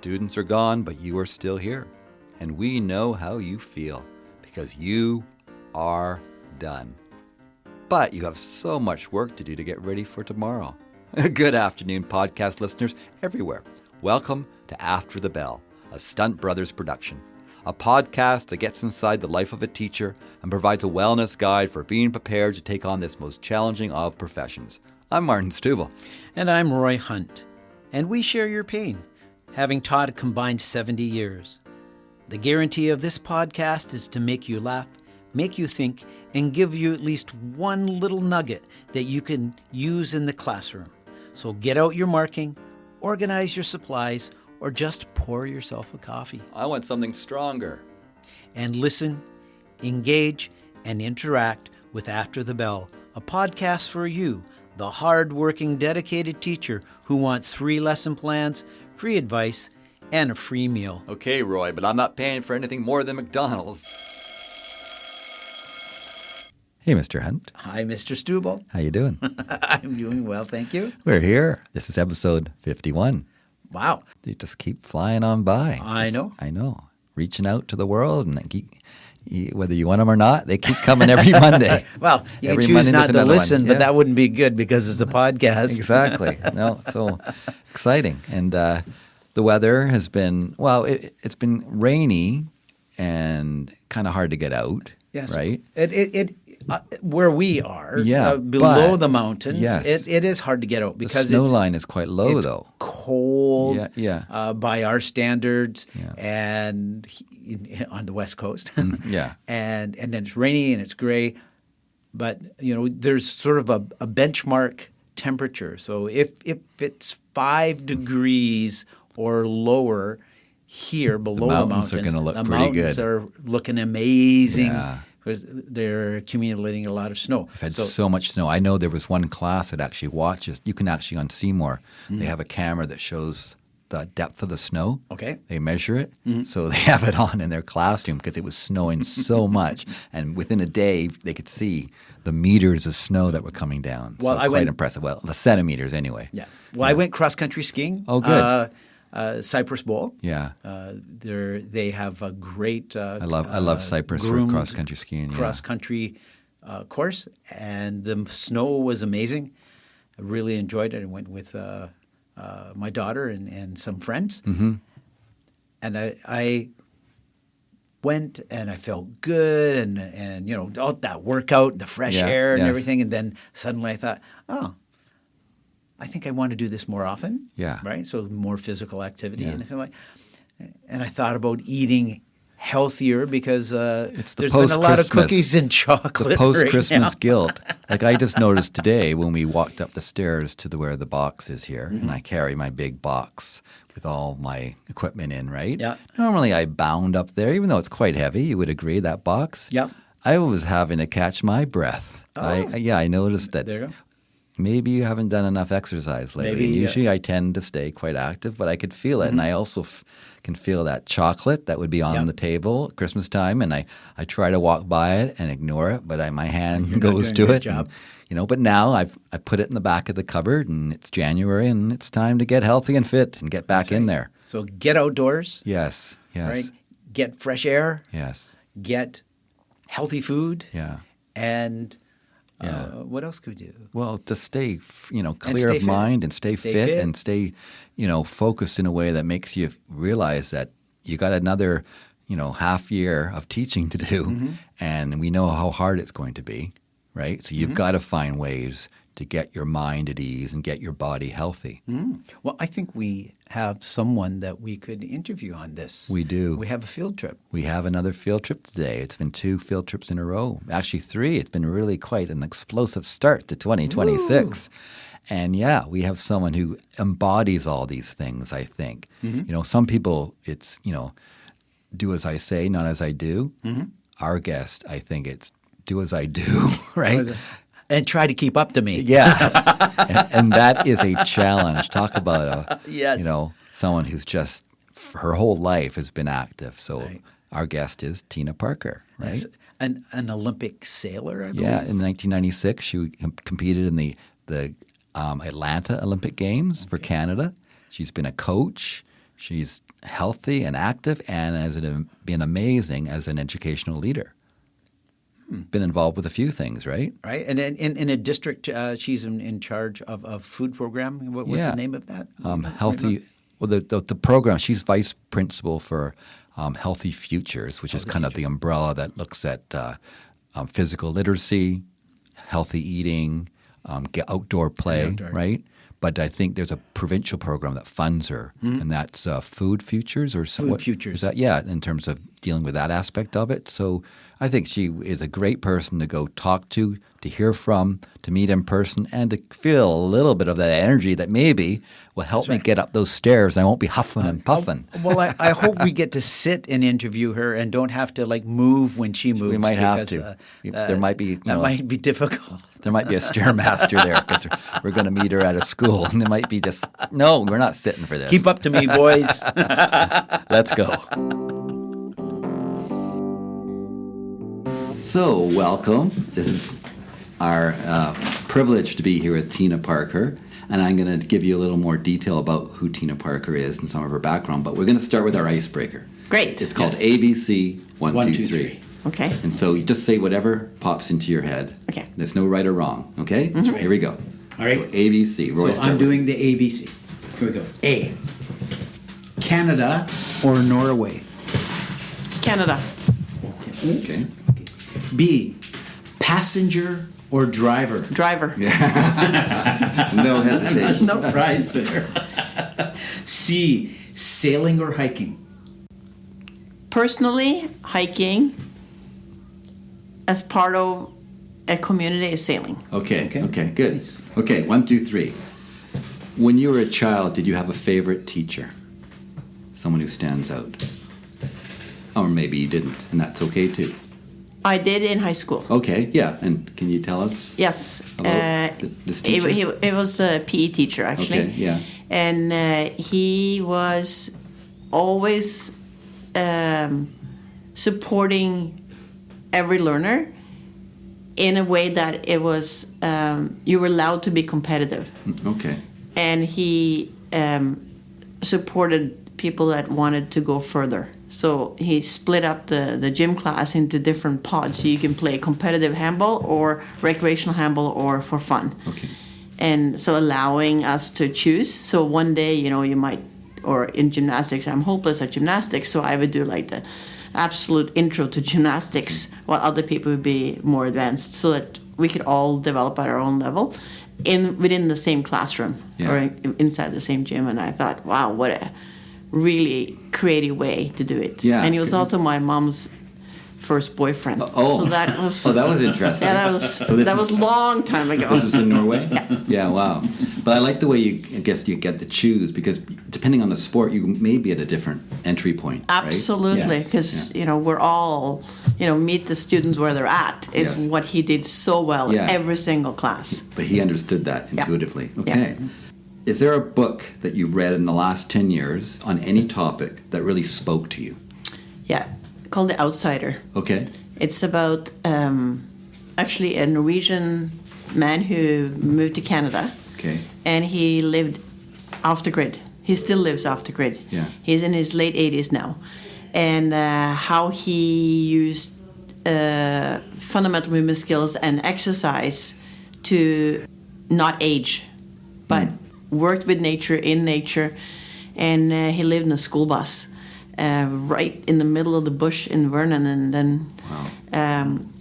students are gone, but you are still here. And we know how you feel because you are done. But you have so much work to do to get ready for tomorrow. Good afternoon, podcast listeners everywhere. Welcome to After the Bell, a Stunt Brothers production. A podcast that gets inside the life of a teacher and provides a wellness guide for being prepared to take on this most challenging of professions. I'm Martin Stuvel. And I'm Roy Hunt. And we share your pain, having taught a combined 70 years. The guarantee of this podcast is to make you laugh, make you think, and give you at least one little nugget that you can use in the classroom. So get out your marking, organize your supplies, or just pour yourself a coffee. I want something stronger. And listen, engage, and interact with After the Bell, a podcast for you, the hard-working, dedicated teacher who wants free lesson plans, free advice, and a free meal. Okay, Roy, but I'm not paying for anything more than McDonald's. Hey, Mr. Hunt. Hi, Mr. Stubel. How you doing? I'm doing well, thank you. We're here. This is episode 51. Wow. They just keep flying on by. I know. Reaching out to the world, and whether you want them or not, they keep coming every Monday. Well, you every can choose Monday not to listen, but that wouldn't be good because it's a podcast. Exactly. No, so exciting. And the weather has been, it's been rainy and kind of hard to get out. Yes. Right? Where we are, below the mountains, it is hard to get out because the snow line is quite low, it's though. Cold by our standards, and on the West Coast, and then it's rainy and it's gray. But there's sort of a benchmark temperature. So if it's 5 degrees or lower here below the mountains are going to look the pretty mountains good. are looking amazing. Yeah. Because they're accumulating a lot of snow. We've had so much snow. I know there was one class that actually watches. You can actually on Seymour, they have a camera that shows the depth of the snow. Okay. They measure it. So they have it on in their classroom because it was snowing so much. And within a day, they could see the meters of snow that were coming down. Well, so quite impressive. Well, the centimeters anyway. Yeah. Well, I went cross-country skiing. Oh, good. Cypress Bowl. Yeah. They have a great I love Cypress for cross-country skiing. Cross-country course, and the snow was amazing. I really enjoyed it. I went with my daughter and some friends. Mm-hmm. And I went and I felt good and all that workout, the fresh air and everything. And then suddenly I thought, I think I want to do this more often. Yeah. Right? So more physical activity. Yeah. And I thought about eating healthier because there's been a lot of cookies and chocolate. The post-Christmas guilt. Like I just noticed today when we walked up the stairs to where the box is here, and I carry my big box with all my equipment in, right? Yeah. Normally I bound up there, even though it's quite heavy. You would agree, that box? Yep. I was having to catch my breath. Oh. I noticed that. There you go. Maybe you haven't done enough exercise lately. Maybe, usually I tend to stay quite active, but I could feel it. And I also can feel that chocolate that would be on the table at Christmas time. And I try to walk by it and ignore it, but my hand goes to it. Job. And, but now I put it in the back of the cupboard, and it's January, and it's time to get healthy and fit and get back in there. So get outdoors. Yes. Right? Get fresh air. Yes. Get healthy food. Yeah. And what else could we do? Well, to stay, clear of mind and stay fit and stay, focused in a way that makes you realize that you got another, half year of teaching to do, and we know how hard it's going to be, right? So you've got to find ways to get your mind at ease and get your body healthy. Well, I think we have someone that we could interview on this. We do. We have a field trip. We have another field trip today. It's been 2 field trips in a row. Actually 3. It's been really quite an explosive start to 2026. Woo. And we have someone who embodies all these things, I think. Some people, it's, do as I say, not as I do. Our guest, I think it's do as I do, right? And try to keep up to me. Yeah. and that is a challenge. Talk about someone who's just her whole life has been active. So our guest is Tine Parker, right? Yes. An Olympic sailor, I believe. Yeah, in 1996 she competed in the Atlanta Olympic Games for Canada. She's been a coach. She's healthy and active and has been amazing as an educational leader. Been involved with a few things, right? Right. And in a district, she's in charge of food program. What's the name of that? Healthy. Well, the program, she's vice principal for Healthy Futures, which is kind of the umbrella that looks at physical literacy, healthy eating, outdoor play, right? But I think there's a provincial program that funds her, and that's Food Futures or Food Futures. Is that, in terms of dealing with that aspect of it. So I think she is a great person to go talk to hear from, to meet in person, and to feel a little bit of that energy that maybe will help me get up those stairs. I won't be huffing and puffing. Well, I hope we get to sit and interview her and don't have to move when she moves. We might have to. There might be might be difficult. There might be a stairmaster there because we're going to meet her at a school, and there might be just no. We're not sitting for this. Keep up to me, boys. Let's go. So, welcome. This is our privilege to be here with Tine Parker, and I'm going to give you a little more detail about who Tine Parker is and some of her background, but we're going to start with our icebreaker. Great. It's called ABC 1, 2, 3. Okay. And so you just say whatever pops into your head. Okay. There's no right or wrong, okay? That's right. Here we go. All right. So ABC. Roy, So I'm doing the ABC. Here we go. A, Canada or Norway? Canada. Okay. B, passenger or driver? Driver. No hesitation. No prize there. C, sailing or hiking? Personally, hiking as part of a community is sailing. Okay, good. Okay, 1, 2, 3. When you were a child, did you have a favorite teacher? Someone who stands out? Or maybe you didn't, and that's okay too. I did in high school. Okay, yeah. And can you tell us? Yes. About this teacher? It was a PE teacher, actually. Okay, yeah. And he was always supporting every learner in a way that it was you were allowed to be competitive. Okay. And he supported people that wanted to go further. So he split up the gym class into different pods, so you can play competitive handball or recreational handball or for fun. Okay. And so allowing us to choose. So one day, you might, or in gymnastics, I'm hopeless at gymnastics, so I would do like the absolute intro to gymnastics, while other people would be more advanced, so that we could all develop at our own level within the same classroom or inside the same gym. And I thought, wow, what a really creative way to do it. Yeah. And he was also my mom's first boyfriend. So that was that was interesting. Yeah, that was a long time ago. This was in Norway? Yeah, wow. But I like the way you get to choose, because depending on the sport, you may be at a different entry point. Absolutely, because we're all meet the students where they're at is what he did so well in every single class. But he understood that intuitively. Okay. Yeah. Is there a book that you've read in the last 10 years on any topic that really spoke to you? Yeah, called The Outsider. Okay. It's about actually a Norwegian man who moved to Canada. Okay. And he lived off the grid. He still lives off the grid. Yeah. He's in his late 80s now. And how he used fundamental movement skills and exercise to not age, but worked with nature, in nature. And he lived in a school bus right in the middle of the bush in Vernon. And then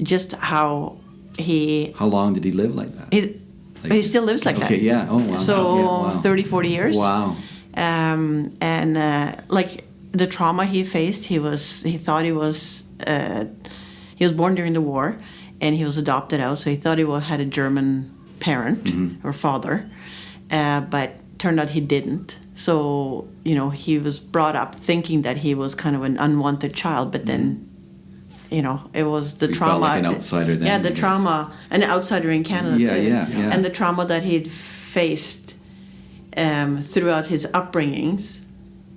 just how he... How long did he live like that? He still lives like that. Okay, yeah. Oh, wow. So 30, 40 years. Wow. And like the trauma he faced, he thought he was born during the war, and he was adopted out, so he thought he had a German parent or father, but turned out he didn't. So, he was brought up thinking that he was kind of an unwanted child, but then, it was the trauma. Felt like an outsider then. Yeah, the trauma, an outsider in Canada too. Yeah. And the trauma that he'd faced throughout his upbringings,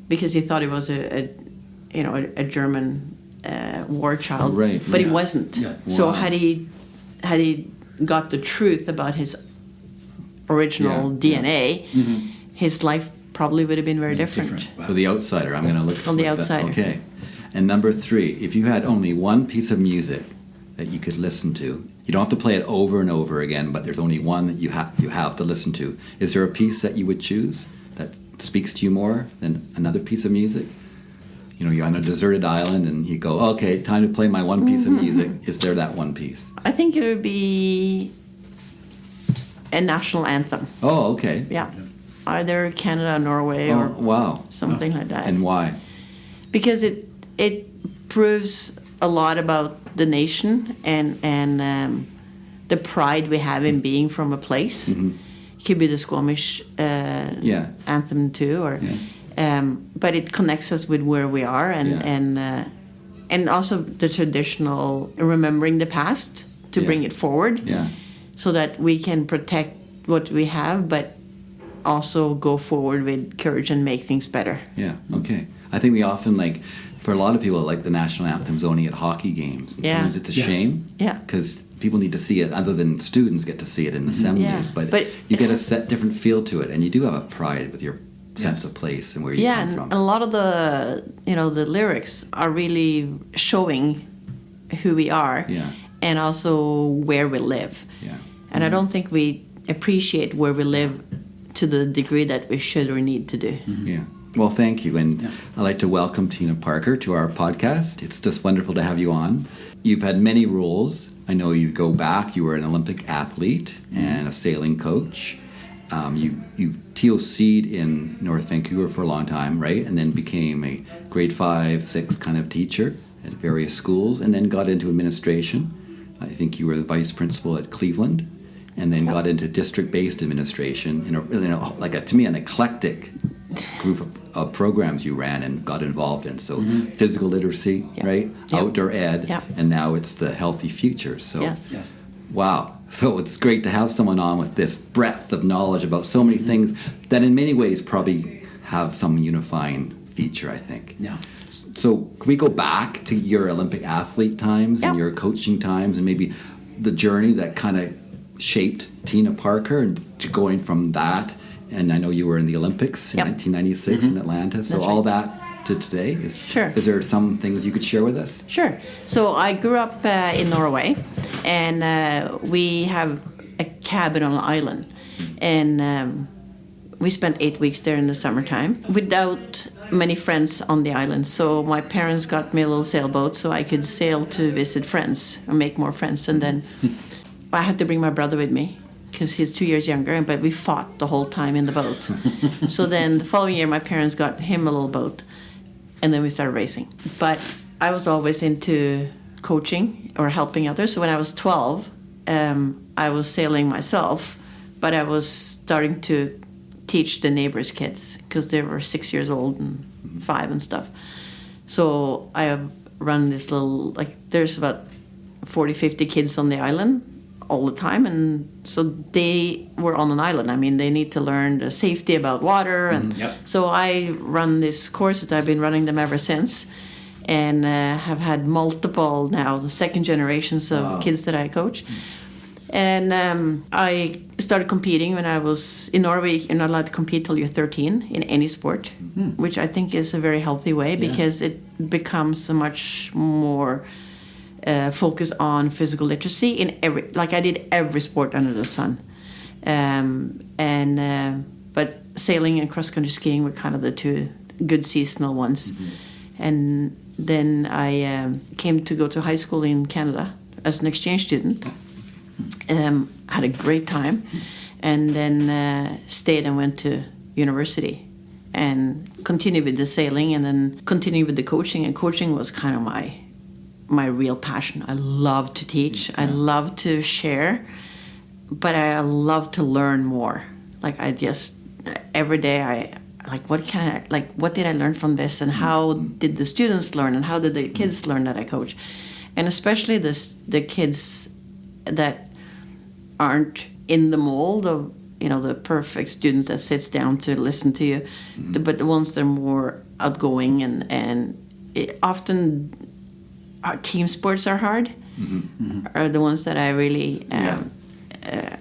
because he thought he was a German war child, right? But he wasn't. Yeah. Wow. So had he got the truth about his original DNA, his life probably would have been very different. Wow. So the outsider, I'm going to look On the that. outsider. Okay. And number 3, if you had only one piece of music that you could listen to, you don't have to play it over and over again, but there's only one that you have to listen to. Is there a piece that you would choose that speaks to you more than another piece of music? You know, you're on a deserted island and you go, okay, time to play my one piece of music. Is there that one piece? I think it would be a national anthem. Oh, okay. Yeah. Either Canada, Norway, Oh, or wow. something like that. And why? Because it proves a lot about the nation and the pride we have in being from a place. It could be the Squamish anthem too, or but it connects us with where we are and also the traditional remembering the past to bring it forward, so that we can protect what we have, but also go forward with courage and make things better. Yeah, okay. I think we often, like, for a lot of people, like the national anthems only at hockey games. And sometimes it's a shame. Yeah. Because people need to see it, other than students get to see it in assemblies. Yeah. But you get a set different feel to it, and you do have a pride with your sense of place and where you come from. And a lot of the lyrics are really showing who we are, and also where we live. Yeah. And I don't think we appreciate where we live to the degree that we should or need to do. Yeah. Well, thank you. And I'd like to welcome Tine Parker to our podcast. It's just wonderful to have you on. You've had many roles. I know you go back. You were an Olympic athlete and a sailing coach. You've TOC'd in North Vancouver for a long time, right? And then became a grade 5, 6 kind of teacher at various schools, and then got into administration. I think you were the vice principal at Cleveland, and then got into district-based administration to me, an eclectic group of programs you ran and got involved in. So physical literacy, right? Outdoor ed, and now it's the healthy future. So Yes. Wow. So it's great to have someone on with this breadth of knowledge about so many things that in many ways probably have some unifying feature, I think. Yeah. So can we go back to your Olympic athlete times and your coaching times and maybe the journey that kind of shaped Tine Parker and to going from that, and I know you were in the Olympics in 1996 in Atlanta, so That's all right. that to today? Sure. Is there some things you could share with us? Sure. So I grew up in Norway, and we have a cabin on an island, and we spent 8 weeks there in the summertime without many friends on the island. So my parents got me a little sailboat so I could sail to visit friends or make more friends, and then I had to bring my brother with me because he's 2 years younger, but we fought the whole time in the boat. So then the following year, my parents got him a little boat, and then we started racing. But I was always into coaching or helping others. So when I was 12, I was sailing myself, but I was starting to teach the neighbors' kids because they were 6 years old and 5 and stuff. So I have run this little, there's about 40, 50 kids on the island all the time, and so they were on an island. I mean, they need to learn the safety about water, and so I run these courses. I've been running them ever since, and have had multiple now, the second generations of kids that I coach. And I started competing when I was in Norway. You're not allowed to compete till you're 13 in any sport, which I think is a very healthy way because it becomes a much more focus on physical literacy in I did every sport under the sun, but sailing and cross country skiing were kind of the two good seasonal ones. And then I came to go to high school in Canada as an exchange student. Had a great time, and then stayed and went to university and continued with the sailing, and then continued with the coaching. And coaching was kind of my real passion. I love to teach. I love to share, but I love to learn more. Every day what did I learn from this, and how did the students learn, and how did the kids learn that I coach, and especially the kids that aren't in the mold of the perfect students that sits down to listen to you, but the ones that are more outgoing and often. Our team sports are hard, are the ones that I really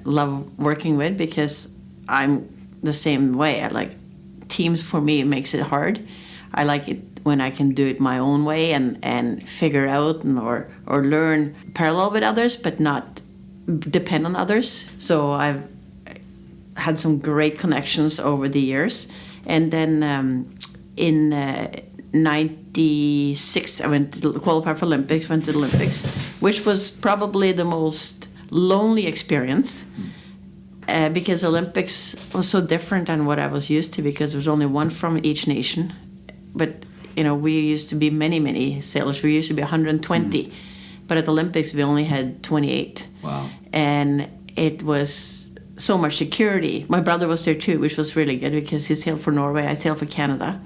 love working with, because I'm the same way. I like teams for me, it makes it hard. I like it when I can do it my own way and figure out or learn parallel with others, but not depend on others. So I've had some great connections over the years. And then in 96, I went to qualify for Olympics, went to the Olympics, which was probably the most lonely experience. Because Olympics was so different than what I was used to, because there was only one from each nation. But, we used to be many sailors. We used to be 120. But at the Olympics, we only had 28. Wow. And it was so much security. My brother was there too, which was really good, because he sailed for Norway, I sailed for Canada.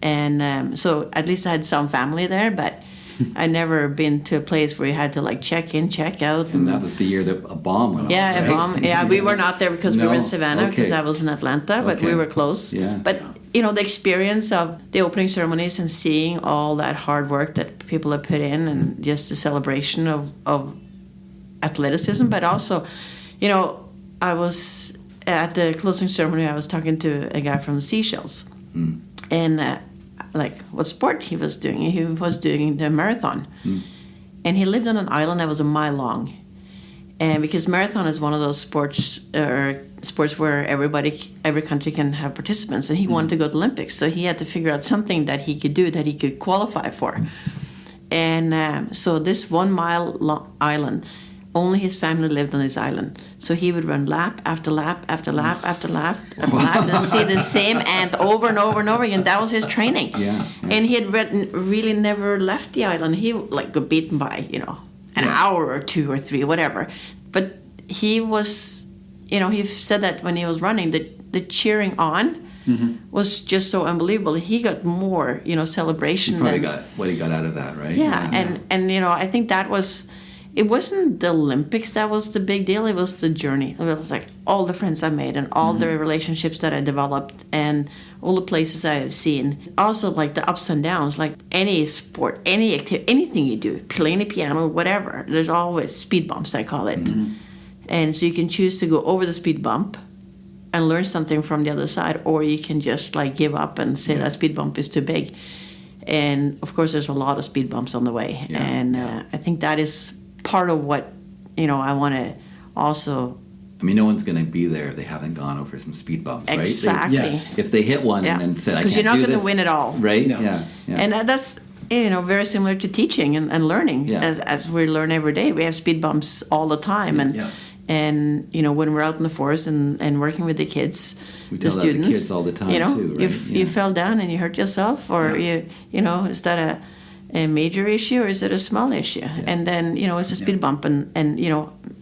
And so at least I had some family there, but I'd never been to a place where you had to check in, check out. And that was the year that a bomb went off. Yeah, right? a bomb. Yeah, we were not there because we were in Savannah, because okay. I was in Atlanta, but we were close. Yeah. But, the experience of the opening ceremonies and seeing all that hard work that people have put in, and just the celebration of athleticism, but also, I was at the closing ceremony, I was talking to a guy from Seychelles. And what sport he was doing. He was doing the marathon. And he lived on an island that was a mile long. And because marathon is one of those sports where every country can have participants, and he wanted to go to the Olympics, so he had to figure out something that he could do, that he could qualify for. And so this 1 mile long island, only his family lived on his island. So he would run lap after lap after lap after lap after lap, and see the same ant over and over and over again. That was his training. Yeah. And he had really never left the island. He got beaten by, an hour or 2 or 3, whatever. But he was, he said that when he was running, the cheering on was just so unbelievable. He got more, celebration. He probably got what he got out of that, right? Yeah. And I think that was, it wasn't the Olympics that was the big deal. It was the journey. It was all the friends I made, and all the relationships that I developed, and all the places I have seen. Also, the ups and downs, any sport, any activity, anything you do, playing the piano, whatever. There's always speed bumps, I call it. And so you can choose to go over the speed bump and learn something from the other side, or you can just give up and say that speed bump is too big. And of course, there's a lot of speed bumps on the way. Yeah. And I think that is part of what, I want to also... no one's going to be there if they haven't gone over some speed bumps, right? Exactly. Yes. If they hit one and then said, I can't do this. Because you're not going to win it all. Right? No. Yeah. And that's, very similar to teaching and learning. Yeah. As we learn every day. We have speed bumps all the time. And when we're out in the forest and working with the kids, We the tell students, that to kids all the time, too, right? if you fell down and you hurt yourself, or is that a major issue, or is it a small issue? Yeah. And then, it's a speed bump, and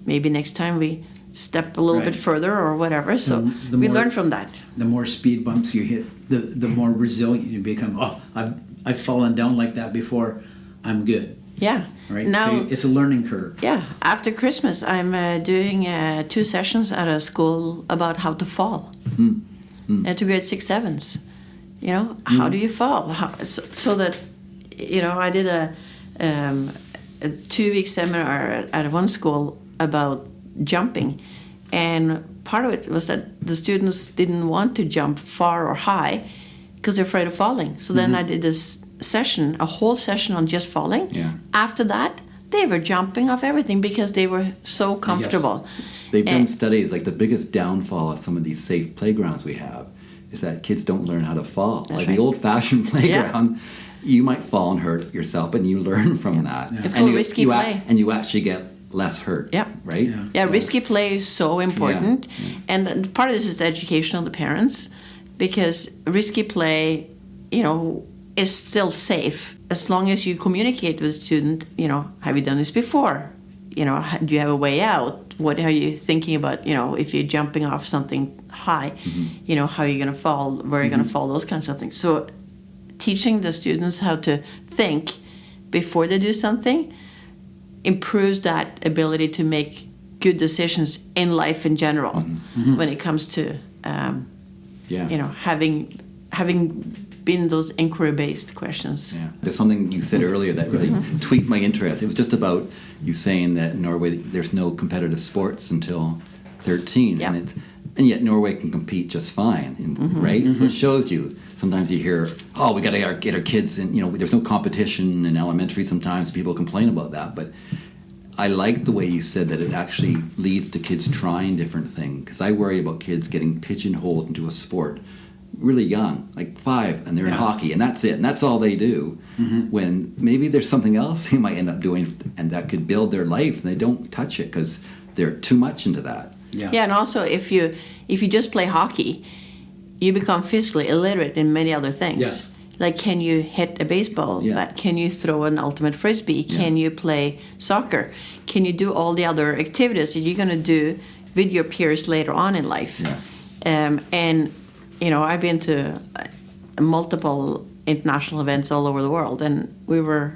maybe next time we step a little bit further or whatever. So we learn from that. The more speed bumps you hit, the more resilient you become. Oh, I've fallen down like that before. I'm good. Yeah. Right? Now, so it's a learning curve. Yeah. After Christmas, I'm doing 2 sessions at a school about how to fall. To grade 6, 7s. How do you fall? So that, I did a 2-week seminar at one school about jumping. And part of it was that the students didn't want to jump far or high because they're afraid of falling. So then I did this session, a whole session on just falling. Yeah. After that, they were jumping off everything because they were so comfortable. Yes. They've done studies, the biggest downfall of some of these safe playgrounds we have is that kids don't learn how to fall. That's The right. old-fashioned playground, you might fall and hurt yourself, and you learn from that. It's And called you- risky you play. And you actually get less hurt, Yeah. right? Yeah. Risky play is so important. And part of this is education of the parents, because risky play, is still safe as long as you communicate with the student, have you done this before? Do you have a way out? What are you thinking about, if you're jumping off something high, how are you going to fall, where are you going to fall, those kinds of things. So teaching the students how to think before they do something improves that ability to make good decisions in life in general when it comes to, having been those inquiry-based questions. Yeah. There's something you said earlier that really tweaked my interest. It was just about you saying that in Norway there's no competitive sports until 13. Yeah. And And yet Norway can compete just fine, right? So it shows you. Sometimes you hear, oh, we got to get our kids in, there's no competition in elementary sometimes. People complain about that. But I like the way you said that it actually leads to kids trying different things. Because I worry about kids getting pigeonholed into a sport really young, like 5, and they're in hockey, and that's it. And that's all they do. When maybe there's something else they might end up doing and that could build their life, and they don't touch it because they're too much into that. Yeah, and also if you just play hockey, you become physically illiterate in many other things. Yes. Like, can you hit a baseball? Yeah. Can you throw an ultimate frisbee? Can you play soccer? Can you do all the other activities that you're going to do with your peers later on in life? Yeah. And I've been to multiple international events all over the world, and we were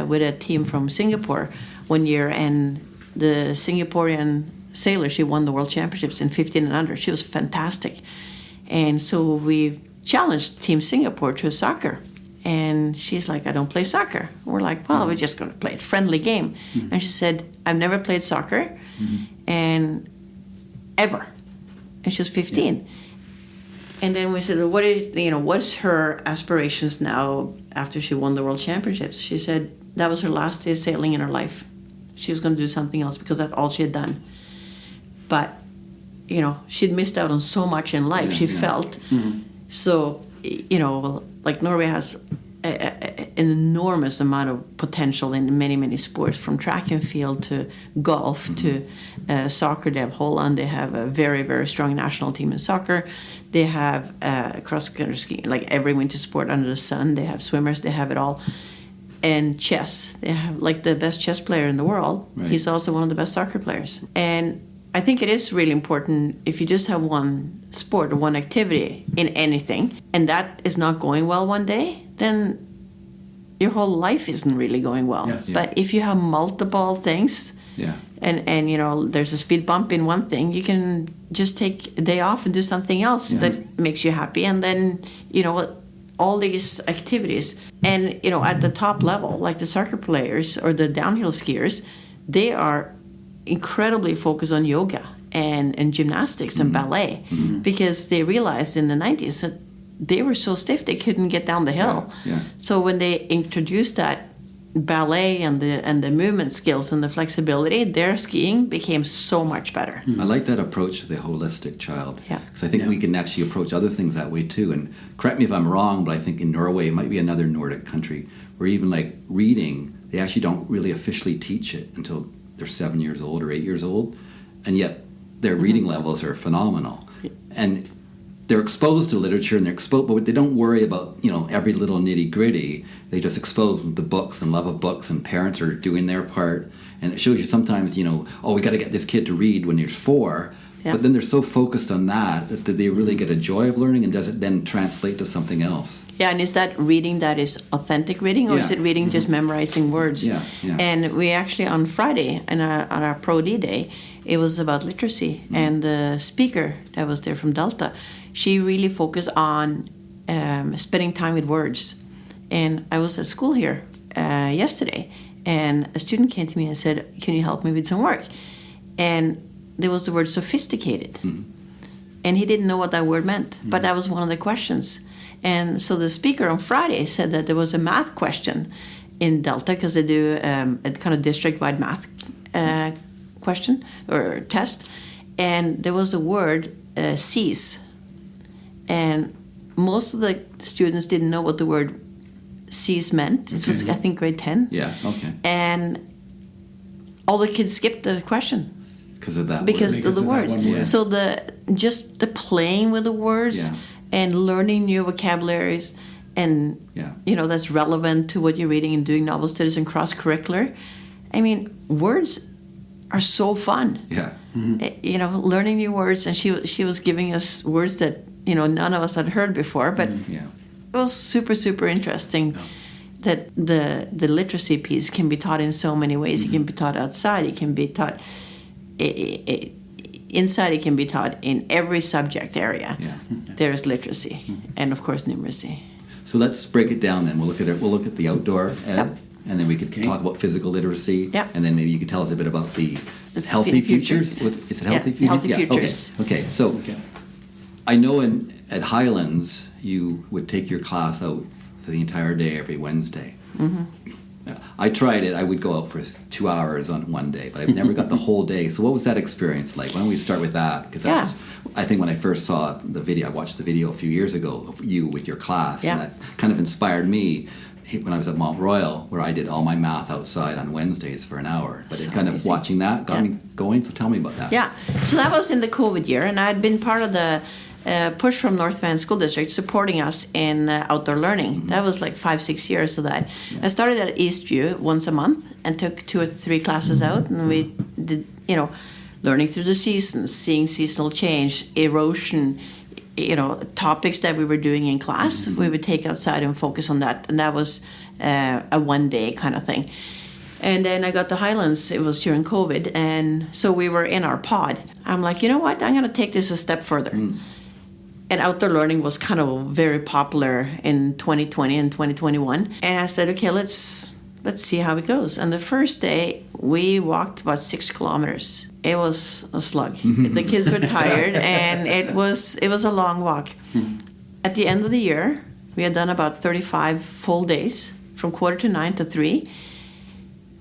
with a team from Singapore one year, and the Singaporean sailor, she won the world championships in 15 and under. She was fantastic. And so we challenged Team Singapore to soccer. And she's like, I don't play soccer. We're like, well, we're just going to play a friendly game. And she said, I've never played soccer, and ever. And she was 15. Yeah. And then we said, what's her aspirations now after she won the world championships? She said that was her last day sailing in her life. She was going to do something else because that's all she had done. But, she'd missed out on so much in life, she felt. So, like Norway has an enormous amount of potential in many, many sports, from track and field to golf to soccer. They have Holland. They have a very, very strong national team in soccer. They have cross-country skiing, like every winter sport under the sun. They have swimmers. They have it all. And chess. They have like the best chess player in the world. Right. He's also one of the best soccer players. And I think it is really important if you just have one sport or one activity in anything, and that is not going well one day, then your whole life isn't really going well. Yes. But if you have multiple things, and there's a speed bump in one thing, you can just take a day off and do something else that makes you happy, and then all these activities. And at the top level, like the soccer players or the downhill skiers, they are incredibly focused on yoga and gymnastics and ballet, because they realized in the 90s that they were so stiff they couldn't get down the hill. So when they introduced that ballet and the movement skills and the flexibility, their skiing became so much better. I like that approach to the holistic child. Because I think we can actually approach other things that way too. And correct me if I'm wrong, but I think in Norway, it might be another Nordic country, where even like reading, they actually don't really officially teach it until they're 7 years old or 8 years old, and yet their reading levels are phenomenal. And they're exposed to literature, and but they don't worry about every little nitty gritty. They just expose them to books and love of books, and parents are doing their part. And it shows you sometimes, we got to get this kid to read when he's 4. But then they're so focused on that they really get a joy of learning, and does it then translate to something else? Yeah, and is that reading that is authentic reading, or is it reading just memorizing words? And we actually, on Friday, on our Pro D Day, it was about literacy. And the speaker that was there from Delta, she really focused on spending time with words. And I was at school here yesterday, and a student came to me and said, can you help me with some work? And there was the word sophisticated. And he didn't know what that word meant, but that was one of the questions. And so the speaker on Friday said that there was a math question in Delta, because they do a kind of district-wide math question or test. And there was a word, cease. And most of the students didn't know what the word cease meant. It was, I think, grade 10. And all the kids skipped the question. Because of that word. Because of the words. So just the playing with the words and learning new vocabularies, and that's relevant to what you're reading and doing novel studies and cross-curricular. I mean, words are so fun. Learning new words, and she was giving us words that none of us had heard before, but it was super, super interesting. That the literacy piece can be taught in so many ways. It can be taught outside. It can be taught inside. It can be taught in every subject area. There's literacy, and of course numeracy. So let's break it down then. We'll look at the outdoor ed. and then we could talk about physical literacy. Yeah. And then maybe you could tell us a bit about the healthy futures. Is it healthy futures? Healthy futures. Okay. So I know at Highlands you would take your class out for the entire day every Wednesday. Mm-hmm. I tried it. I would go out for 2 hours on one day, but I've never got the whole day. So what was that experience like? Why don't we start with that? Because that's, I think when I first saw the video, I watched the video a few years ago of you with your class, and that kind of inspired me when I was at Mont Royal, where I did all my math outside on Wednesdays for an hour. But it's kind of watching that got me going. So tell me about that. Yeah. So that was in the COVID year, and I had been part of the push from North Van School District supporting us in outdoor learning. Mm-hmm. That was like 5-6 years of that. Yeah. I started at Eastview once a month and took 2 or 3 classes out, and we did, learning through the seasons, seeing seasonal change, erosion, topics that we were doing in class. Mm-hmm. We would take outside and focus on that, and that was a one-day kind of thing. And then I got to Highlands. It was during COVID, and so we were in our pod. I'm like, you know what? I'm going to take this a step further. Mm. And outdoor learning was kind of very popular in 2020 and 2021. And I said, okay, let's see how it goes. And the first day, we walked about 6 kilometers. It was a slug. The kids were tired, and it was a long walk. At the end of the year, we had done about 35 full days, from 8:45 to 3.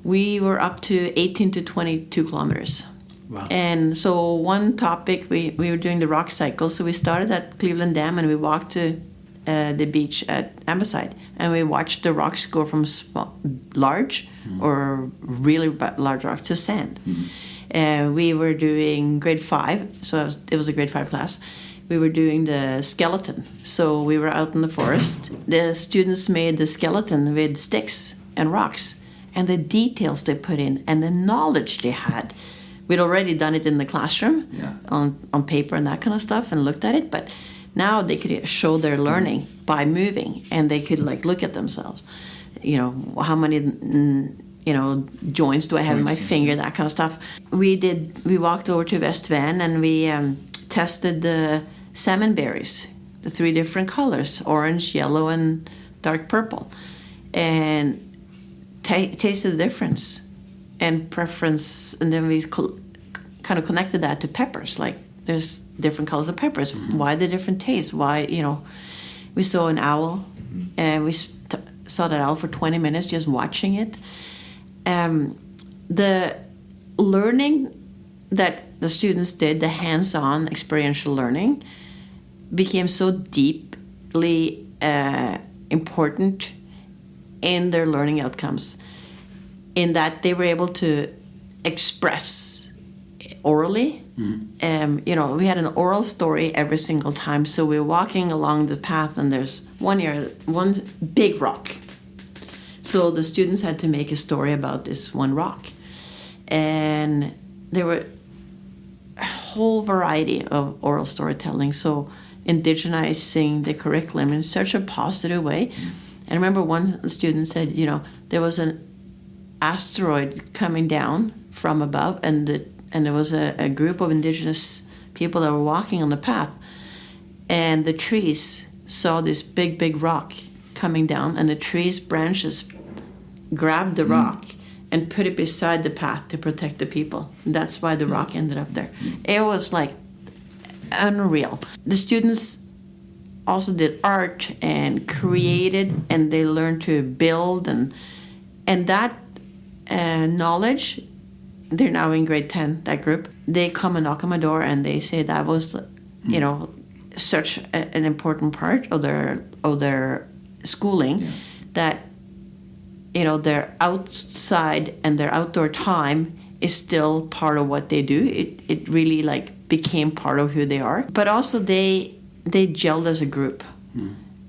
We were up to 18 to 22 kilometers. Wow. And so one topic, we were doing the rock cycle. So we started at Cleveland Dam, and we walked to the beach at Ambleside. And we watched the rocks go from large or really large rocks to sand. We were doing grade 5, so it was a grade 5 class. We were doing the skeleton. So we were out in the forest. The students made the skeleton with sticks and rocks. And the details they put in and the knowledge they had. We'd already done it in the classroom on paper and that kind of stuff and looked at it, but now they could show their learning by moving, and they could look at themselves. How many joints do I have in my finger, that kind of stuff. We walked over to West Van, and we tested the salmon berries, the 3 different colors, orange, yellow, and dark purple, and tasted the difference and preference. And then we kind of connected that to peppers. Like, there's different colors of peppers. Mm-hmm. Why the different tastes? Why, we saw an owl, and we saw that owl for 20 minutes just watching it. The learning that the students did, the hands-on experiential learning, became so deeply important in their learning outcomes, in that they were able to express orally. Mm-hmm. We had an oral story every single time. So we were walking along the path, and there's one big rock. So the students had to make a story about this one rock. And there were a whole variety of oral storytelling. So indigenizing the curriculum in such a positive way. Mm-hmm. And I remember one student said, there was an asteroid coming down from above, and there was a group of indigenous people that were walking on the path, and the trees saw this big rock coming down, and the tree's branches grabbed the rock and put it beside the path to protect the people. And that's why the rock ended up there. It was unreal. The students also did art and created, and they learned to build, and that knowledge. They're now in grade 10, that group. They come and knock on my door, and they say that was, such an important part of their schooling, that, their outside and their outdoor time is still part of what they do. It really became part of who they are. But also they gelled as a group.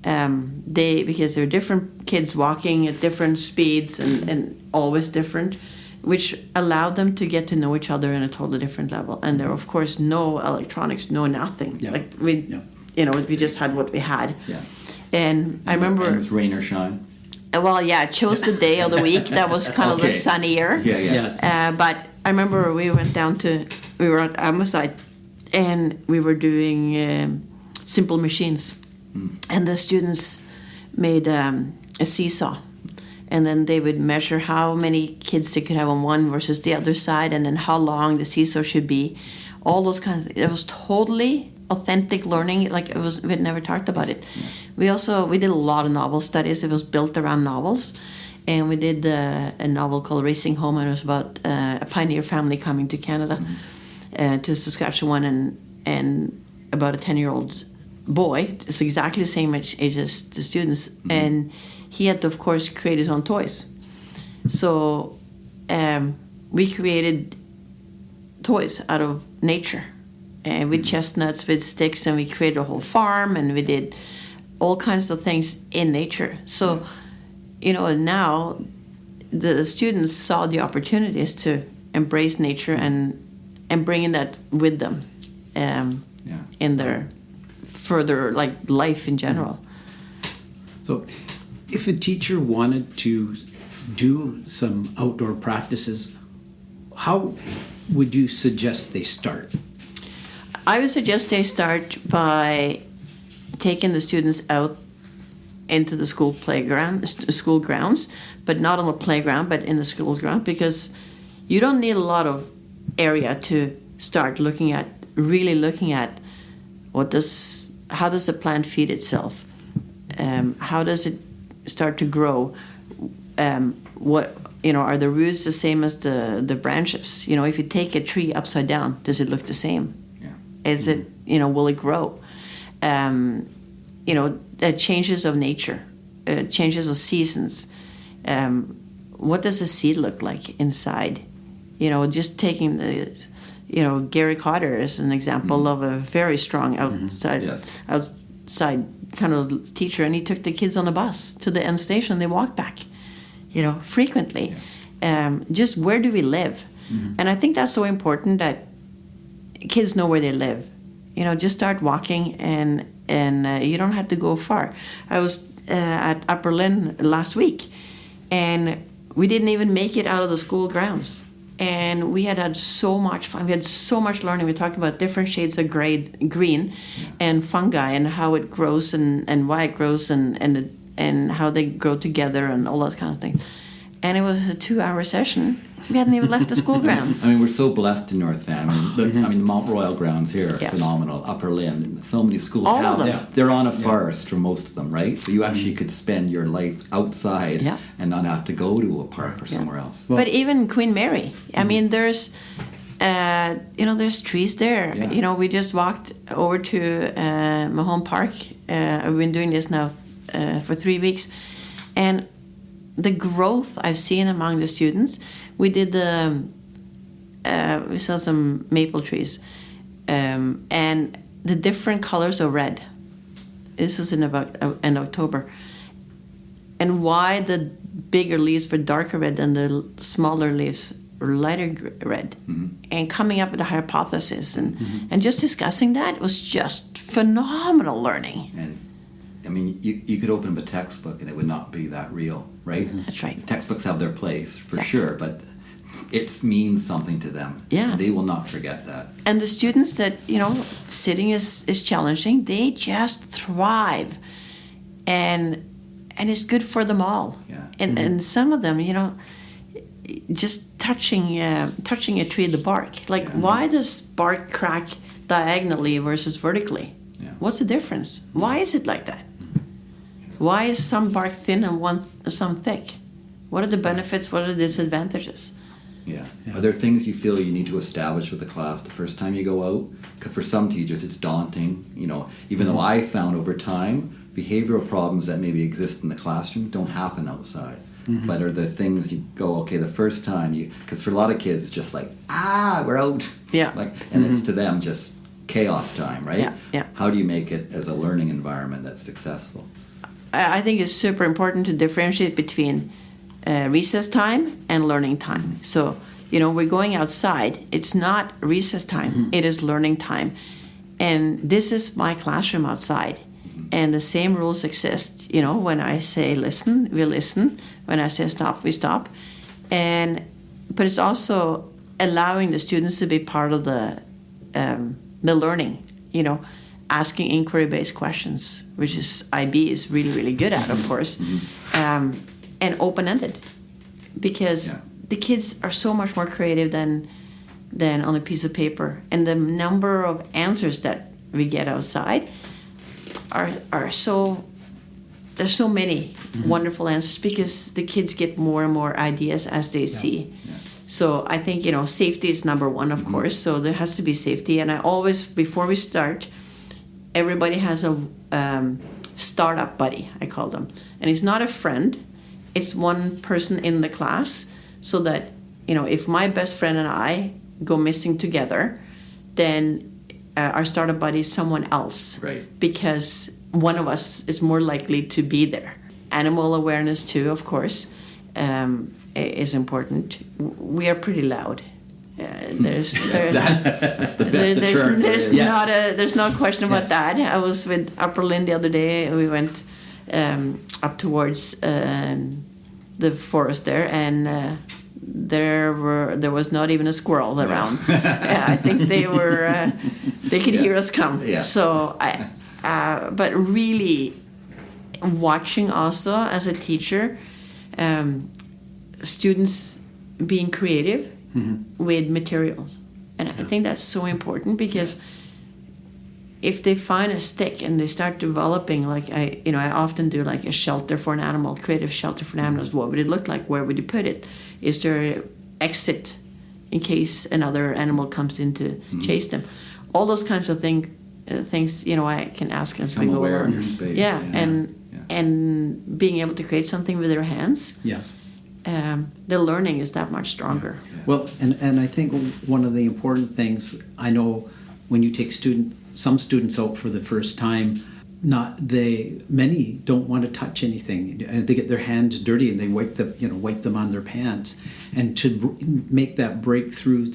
Because there are different kids walking at different speeds and always different, which allowed them to get to know each other in a totally different level. And there were, of course, no electronics, no nothing. Yeah. We just had what we had. Yeah. And I remember... And it was rain or shine? Well, yeah, I chose the day of the week that was kind of the sunnier. Yeah. But I remember we were at Ambleside, and we were doing simple machines. And the students made a seesaw. and then they would measure how many kids they could have on one versus the other side, and then how long the seesaw should be. All those kinds of things. It was totally authentic learning. Like we'd never talked about it. We did a lot of novel studies. It was built around novels. And we did a novel called Racing Home, and it was about a pioneer family coming to Canada, to Saskatchewan, and about a 10-year-old boy. It's exactly the same age as the students. And he had to, of course, create his own toys. So we created toys out of nature, with chestnuts, with sticks, and we created a whole farm, and we did all kinds of things in nature. So, now the students saw the opportunities to embrace nature and bringing that with them in their further life in general. So if a teacher wanted to do some outdoor practices, how would you suggest they start? I would suggest they start by taking the students out into the school grounds, but not on the playground, but in the school ground, because you don't need a lot of area to start really looking at how does the plant feed itself? How does it start to grow? Are the roots the same as the branches? If you take a tree upside down, does it look the same? Yeah. Is it, will it grow? Changes of nature, changes of seasons. What does a seed look like inside? Just taking Gary Cotter is an example of a very strong outside kind of teacher, and he took the kids on a bus to the end station. They walked back, frequently. Yeah. Just where do we live? And I think that's so important that kids know where they live. Just start walking, and you don't have to go far. I was at Upper Lynn last week, and we didn't even make it out of the school grounds. And we had so much fun. We had so much learning. We talked about different shades of green and fungi and how it grows and why it grows and how they grow together and all those kinds of things. And it was a 2-hour session. We hadn't even left the school ground. We're so blessed in North Van. The Mount Royal grounds here are phenomenal. Upper Lynn, so many schools they're on a forest for most of them, right? So you actually could spend your life outside and not have to go to a park or somewhere else. But even Queen Mary, there's there's trees there. Yeah. We just walked over to Mahone Park. I've been doing this now for 3 weeks, and the growth I've seen among the students. We did we saw some maple trees, and the different colors of red. This was in October. And why the bigger leaves were darker red and the smaller leaves were lighter red. And coming up with a hypothesis and just discussing that was just phenomenal learning. And you could open up a textbook and it would not be that real, right? That's right. Textbooks have their place, for sure, but it means something to them. Yeah. They will not forget that. And the students that, sitting is challenging, they just thrive. And it's good for them all. Yeah. And some of them, just touching a tree, the bark. Why does bark crack diagonally versus vertically? Yeah. What's the difference? Why is it like that? Why is some bark thin and some thick? What are the benefits? What are the disadvantages? Yeah. Are there things you feel you need to establish with the class the first time you go out? Because for some teachers it's daunting. Even though I found over time behavioral problems that maybe exist in the classroom don't happen outside. But are there things you go, okay, the first time because for a lot of kids it's just like, we're out. Yeah. And it's to them just chaos time, right? Yeah. How do you make it as a learning environment that's successful? I think it's super important to differentiate between recess time and learning time. So, we're going outside. It's not recess time. It is learning time. And this is my classroom outside. And the same rules exist. When I say listen, we listen. When I say stop, we stop. But it's also allowing the students to be part of the learning, asking inquiry-based questions, which is IB is really, really good at, of course. and open-ended, because the kids are so much more creative than on a piece of paper, and the number of answers that we get outside are so. There's so many wonderful answers because the kids get more and more ideas as they see. Yeah. So I think, safety is number one, of course. So there has to be safety. And I always, before we start, everybody has a startup buddy, I call them. And it's not a friend. It's one person in the class, so that, if my best friend and I go missing together, then our startup buddy is someone else. Right. Because one of us is more likely to be there. Animal awareness too, of course, is important. We are pretty loud. That's the best deterrent. There's no question about that. I was with Upper Lynn the other day. We went up towards the forest there, and there was not even a squirrel around. I think they could hear us come. Yeah. So but really watching also as a teacher, students being creative with materials. And I think that's so important, because if they find a stick and they start developing, like I often do, like a shelter for an animal, creative shelter for an animal. What would it look like? Where would you put it? Is there an exit in case another animal comes in to chase them? All those kinds of things, I can ask as we go aware along. in your space. Yeah, and being able to create something with their hands. Yes. The learning is that much stronger. Yeah. Well, and I think one of the important things, I know when you take some students out for the first time, many don't want to touch anything. They get their hands dirty and they wipe them on their pants. And to make that breakthrough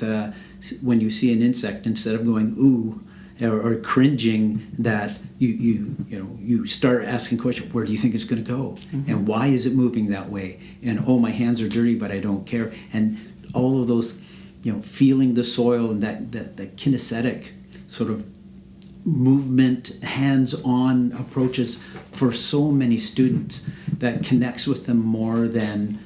when you see an insect, instead of going ooh or cringing, that you start asking questions. Where do you think it's going to go? And why is it moving that way? And my hands are dirty, but I don't care. And all of those, feeling the soil, and that kinesthetic sort of movement, hands-on approaches for so many students, that connects with them more than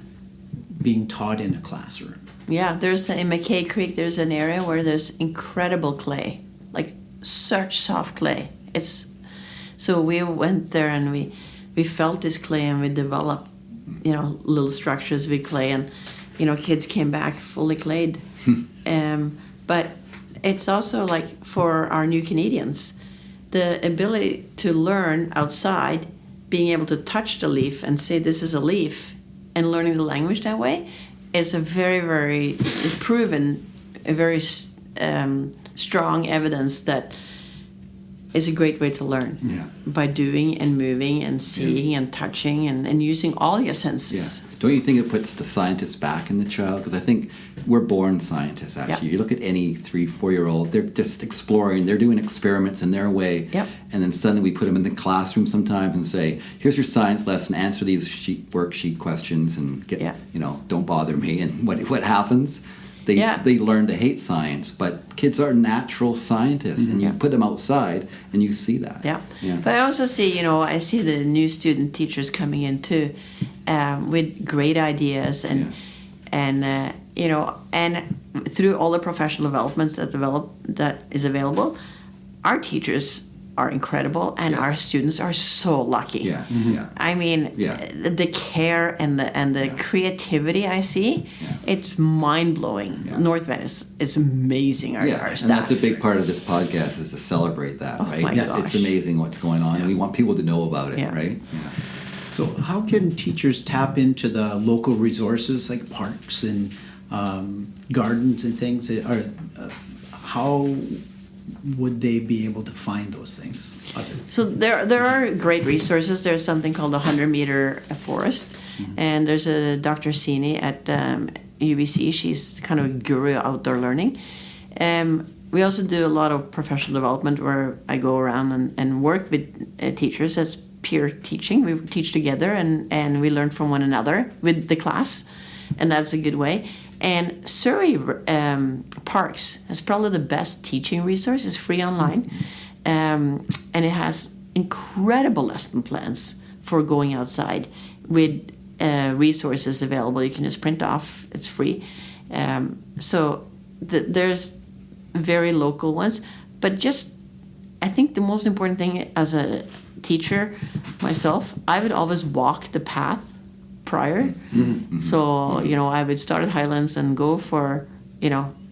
being taught in a classroom. Yeah, there's in McKay Creek, there's an area where there's incredible clay, like such soft clay. So we went there and we felt this clay, and we developed, little structures with clay, and, kids came back fully clayed. But it's also like for our new Canadians, the ability to learn outside, being able to touch the leaf and say this is a leaf, and learning the language that way is a very, very proven, a very strong evidence that is a great way to learn. By doing and moving and seeing and touching and using all your senses. Yeah. Don't you think it puts the scientist back in the child? Because I think we're born scientists, actually. You look at any 3-4-year-old, they're just exploring, they're doing experiments in their way. And then suddenly we put them in the classroom sometimes and say, here's your science lesson, answer these worksheet questions and get, don't bother me. And what happens? They learn to hate science, but kids are natural scientists, and you put them outside and you see that. But I also see, I see the new student teachers coming in too, with great ideas and through all the professional developments that is available, our teachers are incredible, and our students are so lucky. I mean, the care and the creativity I see, it's mind-blowing. North Van is amazing, our staff. And that's a big part of this podcast, is to celebrate that, right? My gosh. It's amazing what's going on, and we want people to know about it, right? So how can teachers tap into the local resources like parks and gardens and things? How would they be able to find those things? So there are great resources. There's something called the 100-meter forest, and there's a Dr. Sini at UBC. She's kind of a guru outdoor learning. We also do a lot of professional development where I go around and work with teachers as peer teaching. We teach together and we learn from one another with the class, and that's a good way. And Surrey Parks is probably the best teaching resource. It's free online, and it has incredible lesson plans for going outside with resources available. You can just print off. It's free. So there's very local ones. But just, I think the most important thing as a teacher myself, I would always walk the path prior. So, I would start at Highlands and go for,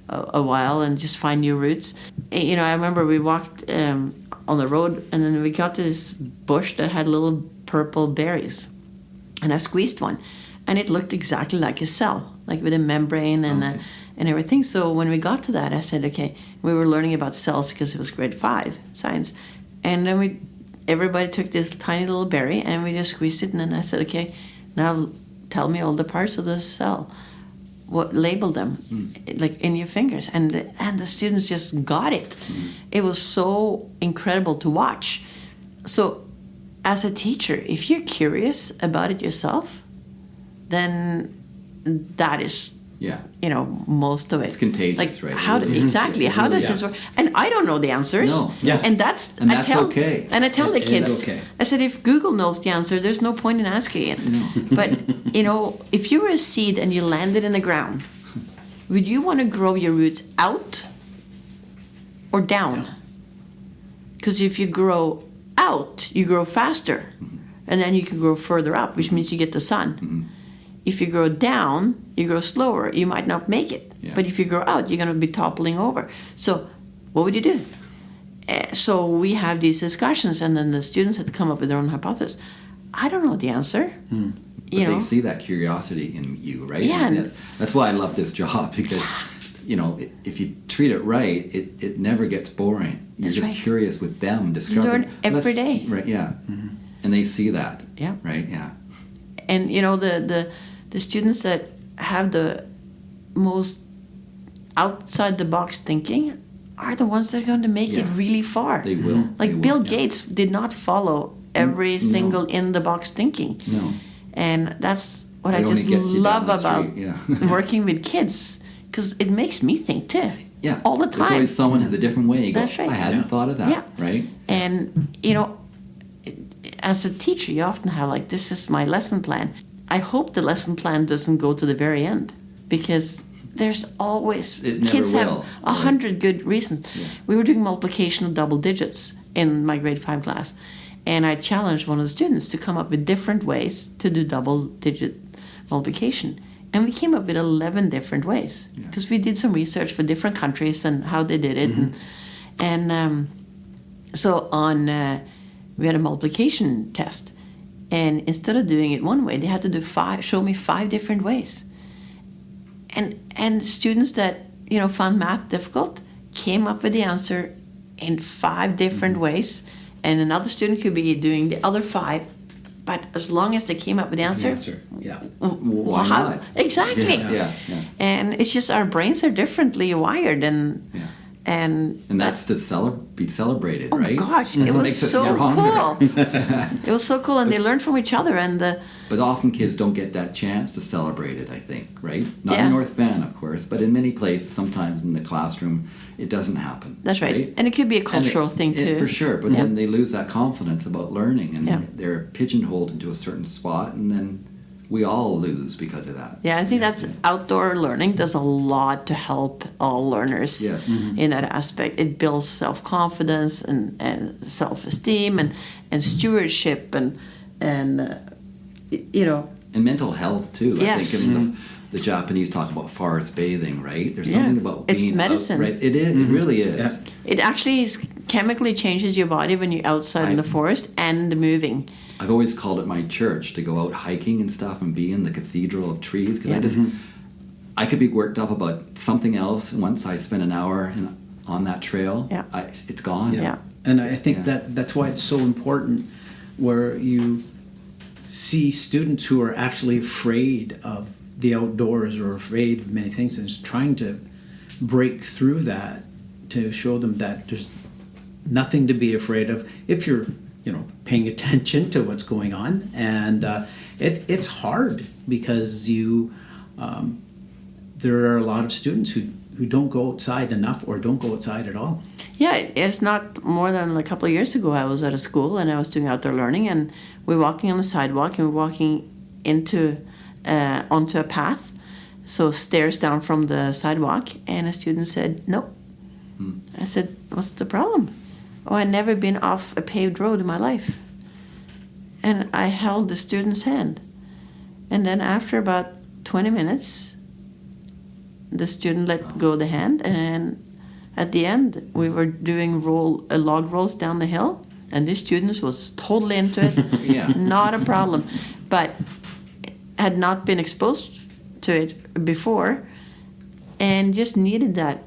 a while and just find new routes. I remember we walked on the road, and then we got to this bush that had little purple berries. And I squeezed one, and it looked exactly like a cell, like with a membrane and everything. So when we got to that, I said, okay, we were learning about cells because it was grade 5 science. And then everybody took this tiny little berry, and we just squeezed it. And then I said, okay, now tell me all the parts of the cell. Label them, like in your fingers. And the students just got it. It was so incredible to watch. So as a teacher, if you're curious about it yourself, then that is, most of it. It's contagious, right? How does this work? And I don't know the answers. No. Yes. And that's okay. And I tell the kids, okay. I said, if Google knows the answer, there's no point in asking it. But, if you were a seed and you landed in the ground, would you want to grow your roots out or down? Because if you grow out, you grow faster. And then you can grow further up, which means you get the sun. If you grow down, you grow slower. You might not make it. Yes. But if you grow out, you're going to be toppling over. So what would you do? So we have these discussions, and then the students had to come up with their own hypothesis. I don't know the answer. But they see that curiosity in you, right? Yeah. And that's why I love this job, because, if you treat it right, it never gets boring. You're That's just right. curious with them, You discovering. learn every day. Right, yeah. And they see that. Yeah. Right, yeah. And, the students that have the most outside-the-box thinking are the ones that are going to make it really far. They will. Like They will, Bill yeah. Gates did not follow every single in-the-box thinking. No. And that's what It I only just gets you love down the about street, yeah. working with kids, because it makes me think too. Yeah. All the There's time. always someone has a different way. You go, That's right. I hadn't thought of that, Yeah. right? And, as a teacher, you often have like, this is my lesson plan. I hope the lesson plan doesn't go to the very end, because there's always, It never kids have will, 100 good reasons. Yeah. We were doing multiplication of double digits in my grade 5 class. And I challenged one of the students to come up with different ways to do double-digit multiplication. And we came up with 11 different ways, because we did some research for different countries and how they did it. So we had a multiplication test. And instead of doing it one way, they had to show me 5 different ways. And students that, found math difficult came up with the answer in 5 different ways. And another student could be doing the other 5, but as long as they came up with the answer. Yeah. Why not? Exactly. Yeah. And it's just our brains are differently wired, and that's to be celebrated, oh right? gosh, That's it what was makes us so stronger. cool. It was so cool, and they learned from each other, and But often kids don't get that chance to celebrate it, I think, right? Not Yeah. in North Van, of course, but in many places, sometimes in the classroom, it doesn't happen. That's right. And it could be a cultural thing too. For sure, but then they lose that confidence about learning, and Yeah. they're pigeonholed into a certain spot, and then we all lose because of that. Yeah, I think that's outdoor learning does a lot to help all learners Yes. in that aspect. It builds self-confidence and self-esteem and stewardship and And mental health too. Yes. I think the Japanese talk about forest bathing, right? There's something about It's being medicine. out, right? It is. It really is. Yeah. it actually chemically changes your body when you're outside in the forest and moving. I've always called it my church, to go out hiking and stuff and be in the cathedral of trees, because I could be worked up about something else, and once I spend an hour on that trail, it's gone. Yeah. And I think that's why it's so important, where you see students who are actually afraid of the outdoors or afraid of many things, and is trying to break through that to show them that there's nothing to be afraid of if you're paying attention to what's going on. And it's hard, because there are a lot of students who don't go outside enough or don't go outside at all. Yeah, it's not more than a couple of years ago I was at a school and I was doing outdoor learning, and we're walking on the sidewalk and we're walking into onto a path, so stairs down from the sidewalk, and a student said no. I said, what's the problem? Oh, I'd never been off a paved road in my life. And I held the student's hand. And then after about 20 minutes, the student let go of the hand, and at the end, we were doing log rolls down the hill, and this student was totally into it. Yeah. Not a problem. But had not been exposed to it before, and just needed that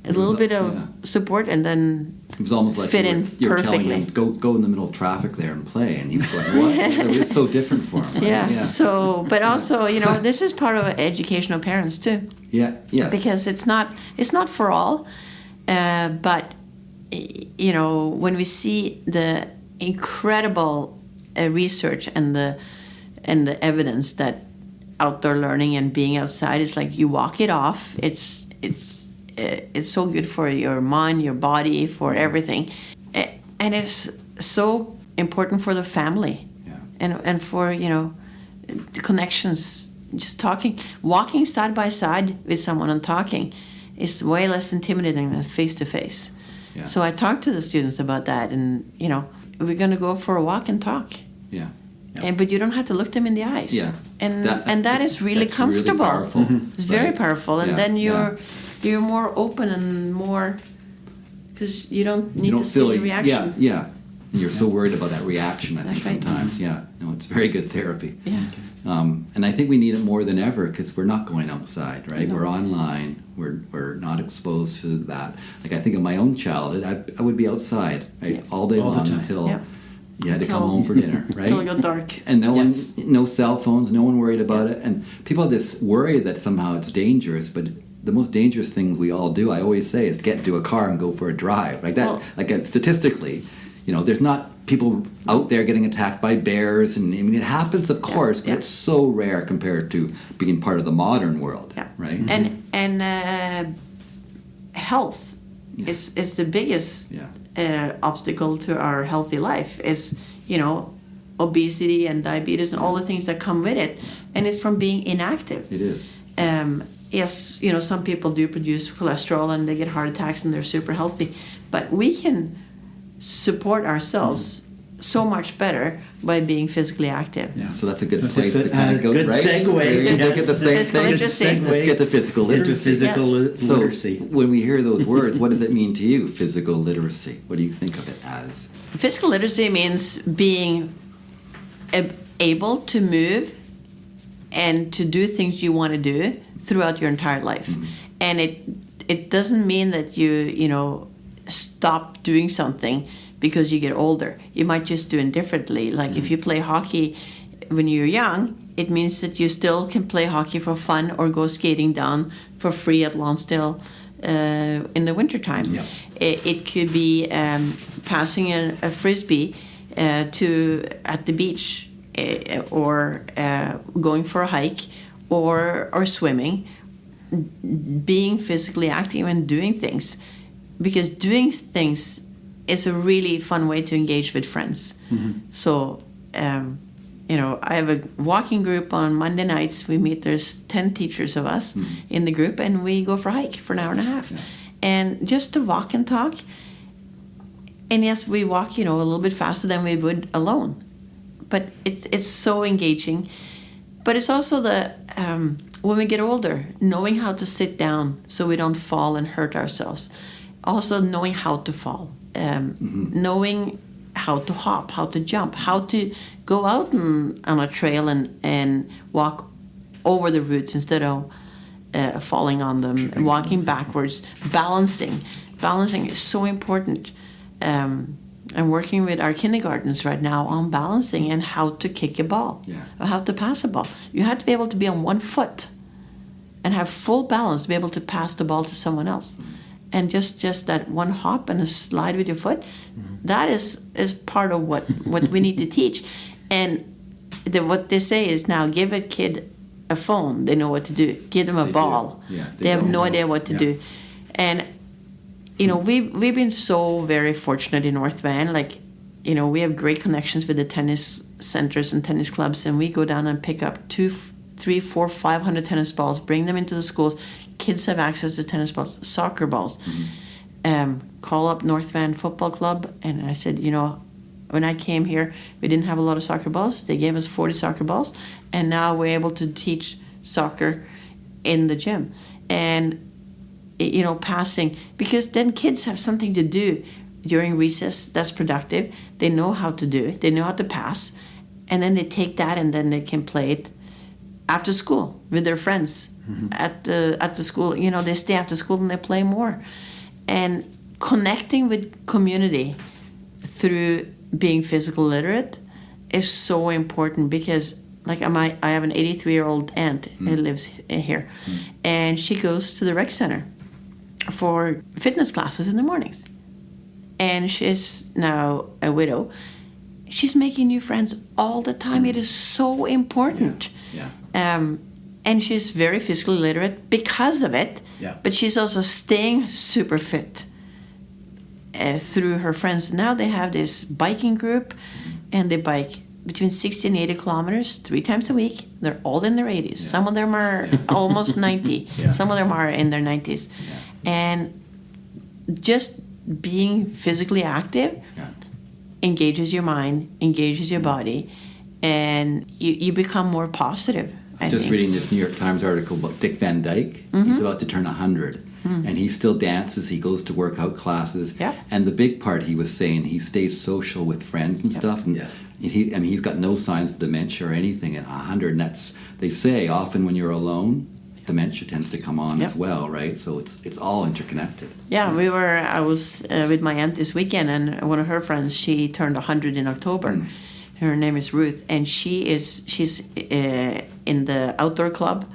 a little bit of support, and then it was almost like fit you were perfectly. telling him, go in the middle of traffic there and play, and he was going, what? It was so different for him. Right? Yeah. So, but also, this is part of education of parents too. Yeah. Yes. Because it's not for all, but when we see the incredible research and the evidence that outdoor learning and being outside is like you walk it off. It's so good for your mind, your body, for everything, and it's so important for the family, and for the connections. Just walking side by side with someone and talking is way less intimidating than face to face. So I talked to the students about that, and we're going to go for a walk and talk. Yeah. But you don't have to look them in the eyes. Yeah. And that is really that's comfortable. Really powerful. It's very powerful, and then you're more open and more, because you don't need to see the reaction. Yeah. And you're so worried about that reaction, I think, That's right. sometimes. Yeah. No, it's very good therapy. Yeah. And I think we need it more than ever because we're not going outside, right? No. We're online. We're not exposed to that. Like I think of my own childhood, I would be outside, right, all day long until you had to come home for dinner, right? Until it got dark. And no cell phones, no one worried about it. And people have this worry that somehow it's dangerous, but the most dangerous things we all do, I always say, is get into a car and go for a drive. Like that, statistically, there's not people out there getting attacked by bears, and I mean, it happens, of course, but it's so rare compared to being part of the modern world, right? And health is the biggest obstacle to our healthy life. Is obesity and diabetes and all the things that come with it, and it's from being inactive. It is. Yes, some people do produce cholesterol and they get heart attacks and they're super healthy, but we can support ourselves so much better by being physically active. Yeah, so that's a good place to kind of go, good right? Segue. Look at the same thing. Literacy. Let's get to physical literacy. Into physical literacy. So when we hear those words, what does it mean to you, physical literacy? What do you think of it as? Physical literacy means being able to move and to do things you want to do throughout your entire life. Mm-hmm. And it doesn't mean that you stop doing something because you get older. You might just do it differently. Like if you play hockey when you're young, it means that you still can play hockey for fun or go skating down for free at Lonsdale in the wintertime. Yeah. It could be passing a frisbee at the beach or going for a hike or swimming. Being physically active and doing things, because doing things is a really fun way to engage with friends. Mm-hmm. So, I have a walking group on Monday nights. We meet, there's 10 teachers of us in the group, and we go for a hike for an hour and a half. Yeah. And just to walk and talk. And yes, we walk, a little bit faster than we would alone. But it's so engaging. But it's also when we get older, knowing how to sit down so we don't fall and hurt ourselves. Also knowing how to fall. Knowing how to hop, how to jump, how to go out on a trail and walk over the roots instead of falling on them, and walking backwards. Balancing is so important. I'm working with our kindergartens right now on balancing and how to kick a ball, or how to pass a ball. You have to be able to be on one foot and have full balance to be able to pass the ball to someone else. And just that one hop and a slide with your foot, that is part of what we need to teach. And what they say is now, give a kid a phone, they know what to do. Give them a ball. They have no idea what to do. And we've been so very fortunate in North Van. We have great connections with the tennis centers and tennis clubs, and we go down and pick up 2, 3, 4, 500 tennis balls, bring them into the schools. Kids have access to tennis balls, soccer balls. Call up North Van Football Club, and I said, when I came here, we didn't have a lot of soccer balls. They gave us 40 soccer balls, and now we're able to teach soccer in the gym. And, passing, because then kids have something to do during recess that's productive. They know how to do it. They know how to pass. And then they take that and then they can play it after school with their friends at the school. They stay after school and they play more. And connecting with community through being physical literate is so important, because like I have an 83-year-old aunt who lives here, and she goes to the rec center for fitness classes in the mornings. And she's now a widow. She's making new friends all the time. It is so important. Yeah. And she's very physically literate because of it. Yeah. But she's also staying super fit through her friends. Now they have this biking group, and they bike between 60 and 80 kilometers 3 times a week. They're all in their 80s. Yeah. Some of them are almost 90. Yeah. Some of them are in their 90s. Yeah. And just being physically active engages your mind, engages your body, and you become more positive. I was just reading this New York Times article about Dick Van Dyke. He's about to turn 100. And he still dances, he goes to workout classes. Yeah. And the big part, he was saying, he stays social with friends and stuff. And he's got no signs of dementia or anything at 100. And they say often when you're alone, dementia tends to come on as well, right? So it's all interconnected. Yeah, I was with my aunt this weekend, and one of her friends, she turned 100 in October. Her name is Ruth, and she's in the outdoor club.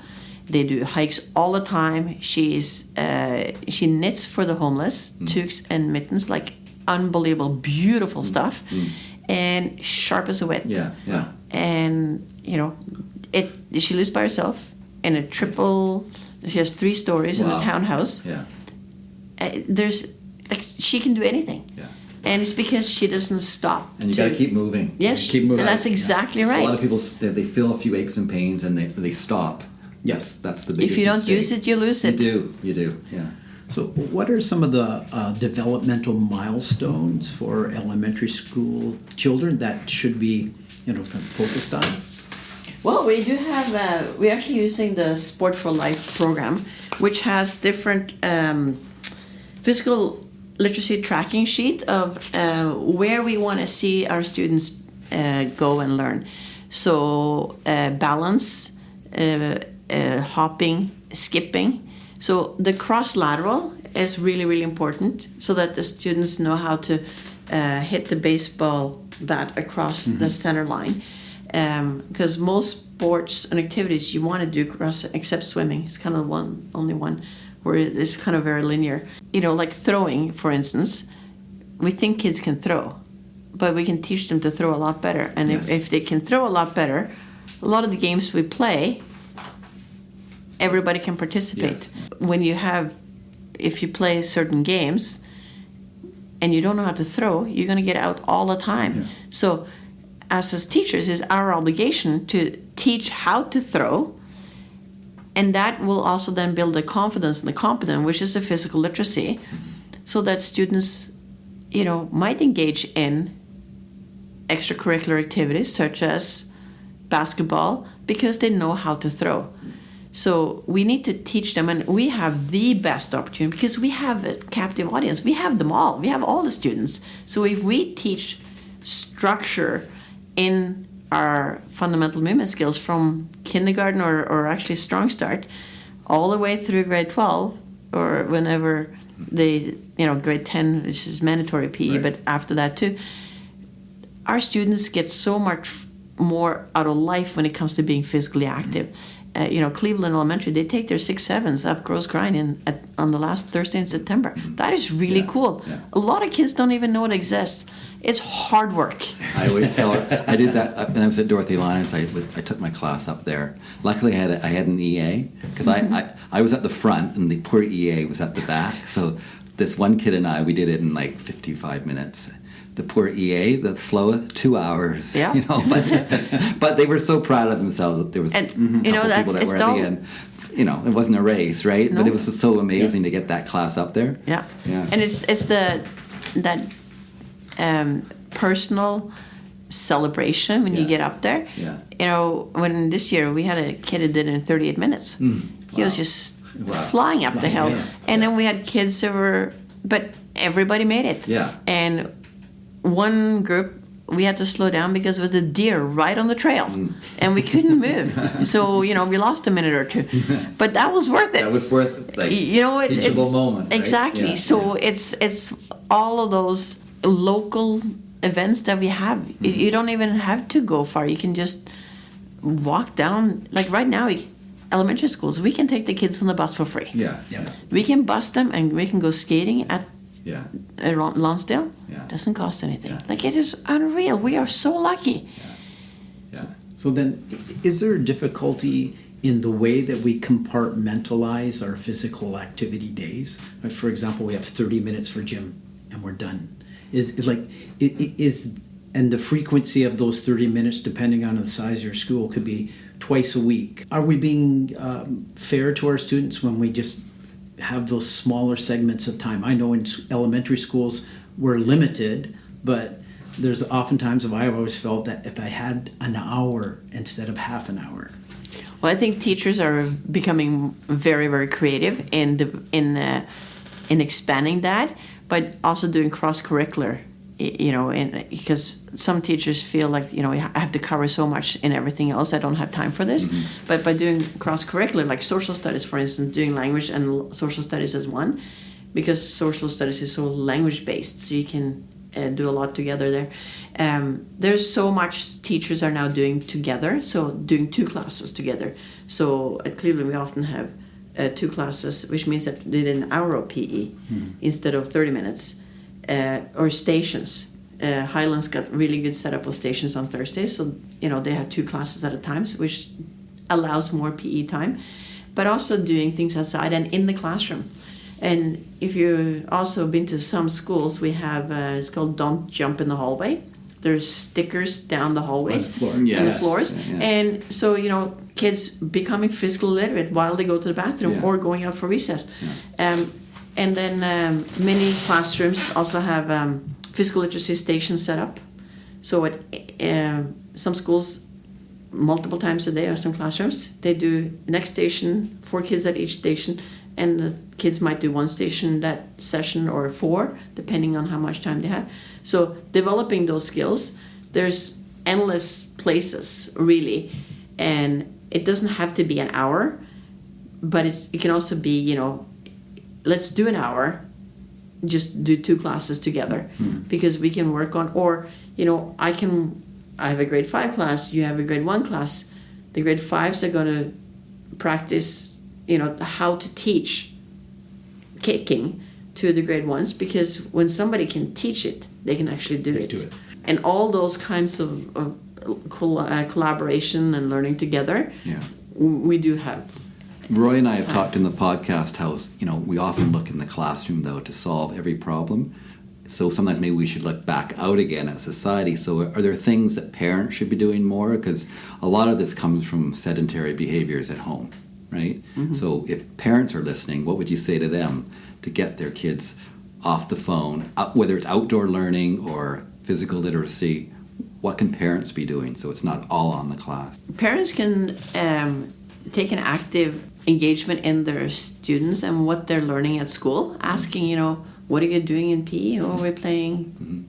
They do hikes all the time. She knits for the homeless, toques and mittens, like unbelievable, beautiful stuff, and sharp as a whip. Yeah. And she lives by herself in a triple. She has 3 stories in a townhouse. Yeah. She can do anything. Yeah. And it's because she doesn't stop. And you got to keep moving. Yes, keep moving. And that's exactly right. A lot of people, they feel a few aches and pains and they stop. Yes. That's the biggest If you don't mistake. use it, you lose it. You do, yeah. So what are some of the developmental milestones for elementary school children that should be focused on? Well, we do have, we're actually using the Sport for Life program, which has different physical literacy tracking sheet of where we want to see our students go and learn. So balance, hopping, skipping. So the cross-lateral is really, really important, so that the students know how to hit the baseball bat across the center line. Because most sports and activities you want to do cross, except swimming. It's kind of only one where it's kind of very linear. Like throwing, for instance. We think kids can throw, but we can teach them to throw a lot better. And if they can throw a lot better, a lot of the games we play, everybody can participate. Yes. If you play certain games and you don't know how to throw, you're going to get out all the time. Yeah. So as teachers, it's our obligation to teach how to throw, and that will also then build the confidence and the competence, which is a physical literacy, so that students, might engage in extracurricular activities such as basketball because they know how to throw. So we need to teach them, and we have the best opportunity because we have a captive audience. We have them all. We have all the students. So if we teach structure in our fundamental movement skills from kindergarten or actually Strong Start all the way through grade 12 or whenever they, grade 10, which is mandatory PE, right. But after that too, our students get so much more out of life when it comes to being physically active. Cleveland Elementary, they take their 6-7s up Gross Grind on the last Thursday in September. That is really cool. Yeah. A lot of kids don't even know it exists. It's hard work. I always tell her, I did that when I was at Dorothy Lyons. I took my class up there. Luckily, I had an EA because I was at the front and the poor EA was at the back. So this one kid and we did it in like 55 minutes. the poor EA, the slowest, 2 hours. Yeah. You know, but they were so proud of themselves that there was And, a couple people that were at the end. You know, it wasn't a race, right? No. But it was just so amazing to get that class up there. Yeah. Yeah. And it's that personal celebration when you get up there. Yeah. You know, when this year we had a kid that did it in 38 minutes. He was just flying up the hill. Yeah. And then we had kids that were, but everybody made it. Yeah. And one group, we had to slow down because there was a deer right on the trail. And we couldn't move. So, you know, we lost a minute or two. But that was worth it. That was worth, like, you know, teachable it's moment. Right? Exactly. Yeah. So it's all of those local events that we have. You don't even have to go far. You can just walk down. Like right now, elementary schools, we can take the kids on the bus for free. Yeah. We can bus them and we can go skating at Yeah. Lonsdale. Yeah. Doesn't cost anything. Yeah. Like, it is unreal. We are so lucky. Yeah. So then, is there a difficulty in the way that we compartmentalize our physical activity days? Like, for example, we have 30 minutes for gym and we're done. And the frequency of those 30 minutes, depending on the size of your school, could be twice a week. Are we being fair to our students when we just have those smaller segments of time? I know in elementary schools we're limited, but there's oftentimes, I've always felt that if I had an hour instead of half an hour. Well, I think teachers are becoming very, very creative in expanding that, but also doing cross-curricular, you know, because some teachers feel like, you know, I have to cover so much in everything else, I don't have time for this. But by doing cross-curricular, like social studies, for instance, doing language and social studies as one, because social studies is so language-based, so you can do a lot together there. There's so much teachers are now doing together, so doing 2 classes together. So at Cleveland, we often have 2 classes, which means that they did an hour of PE instead of 30 minutes, or stations. Highlands got really good setup of stations on Thursdays, so you know they have 2 classes at a time, which allows more PE time, but also doing things outside and in the classroom. And if you've also been to some schools, we have it's called "Don't Jump in the Hallway." There's stickers down the hallways On the floor. and the floors, Yeah. and so you know kids becoming physically literate while they go to the bathroom or going out for recess. And then many classrooms also have physical literacy stations set up. So at some schools, multiple times a day, or some classrooms, they do next station, 4 kids at each station, and the kids might do 1 station that session or 4, depending on how much time they have. So developing those skills, there's endless places, really. And it doesn't have to be an hour, but it can also be, you know, let's do an hour, just do 2 classes together, because we can work on, or, you know, I have a grade 5 class, you have a grade 1 class. The grade 5s are going to practice, you know, how to teach kicking to the grade 1s, because when somebody can teach it, they can actually do it. And all those kinds of collaboration and learning together, we do have. Roy and I have talked in the podcast how, you know, we often look in the classroom, though, to solve every problem. So sometimes maybe we should look back out again at society. So are there things that parents should be doing more? Because a lot of this comes from sedentary behaviors at home, right? So if parents are listening, what would you say to them to get their kids off the phone, whether it's outdoor learning or physical literacy? What can parents be doing so it's not all on the class? Parents can take an active engagement in their students and what they're learning at school, asking, you know, what are you doing in PE? Oh, we're playing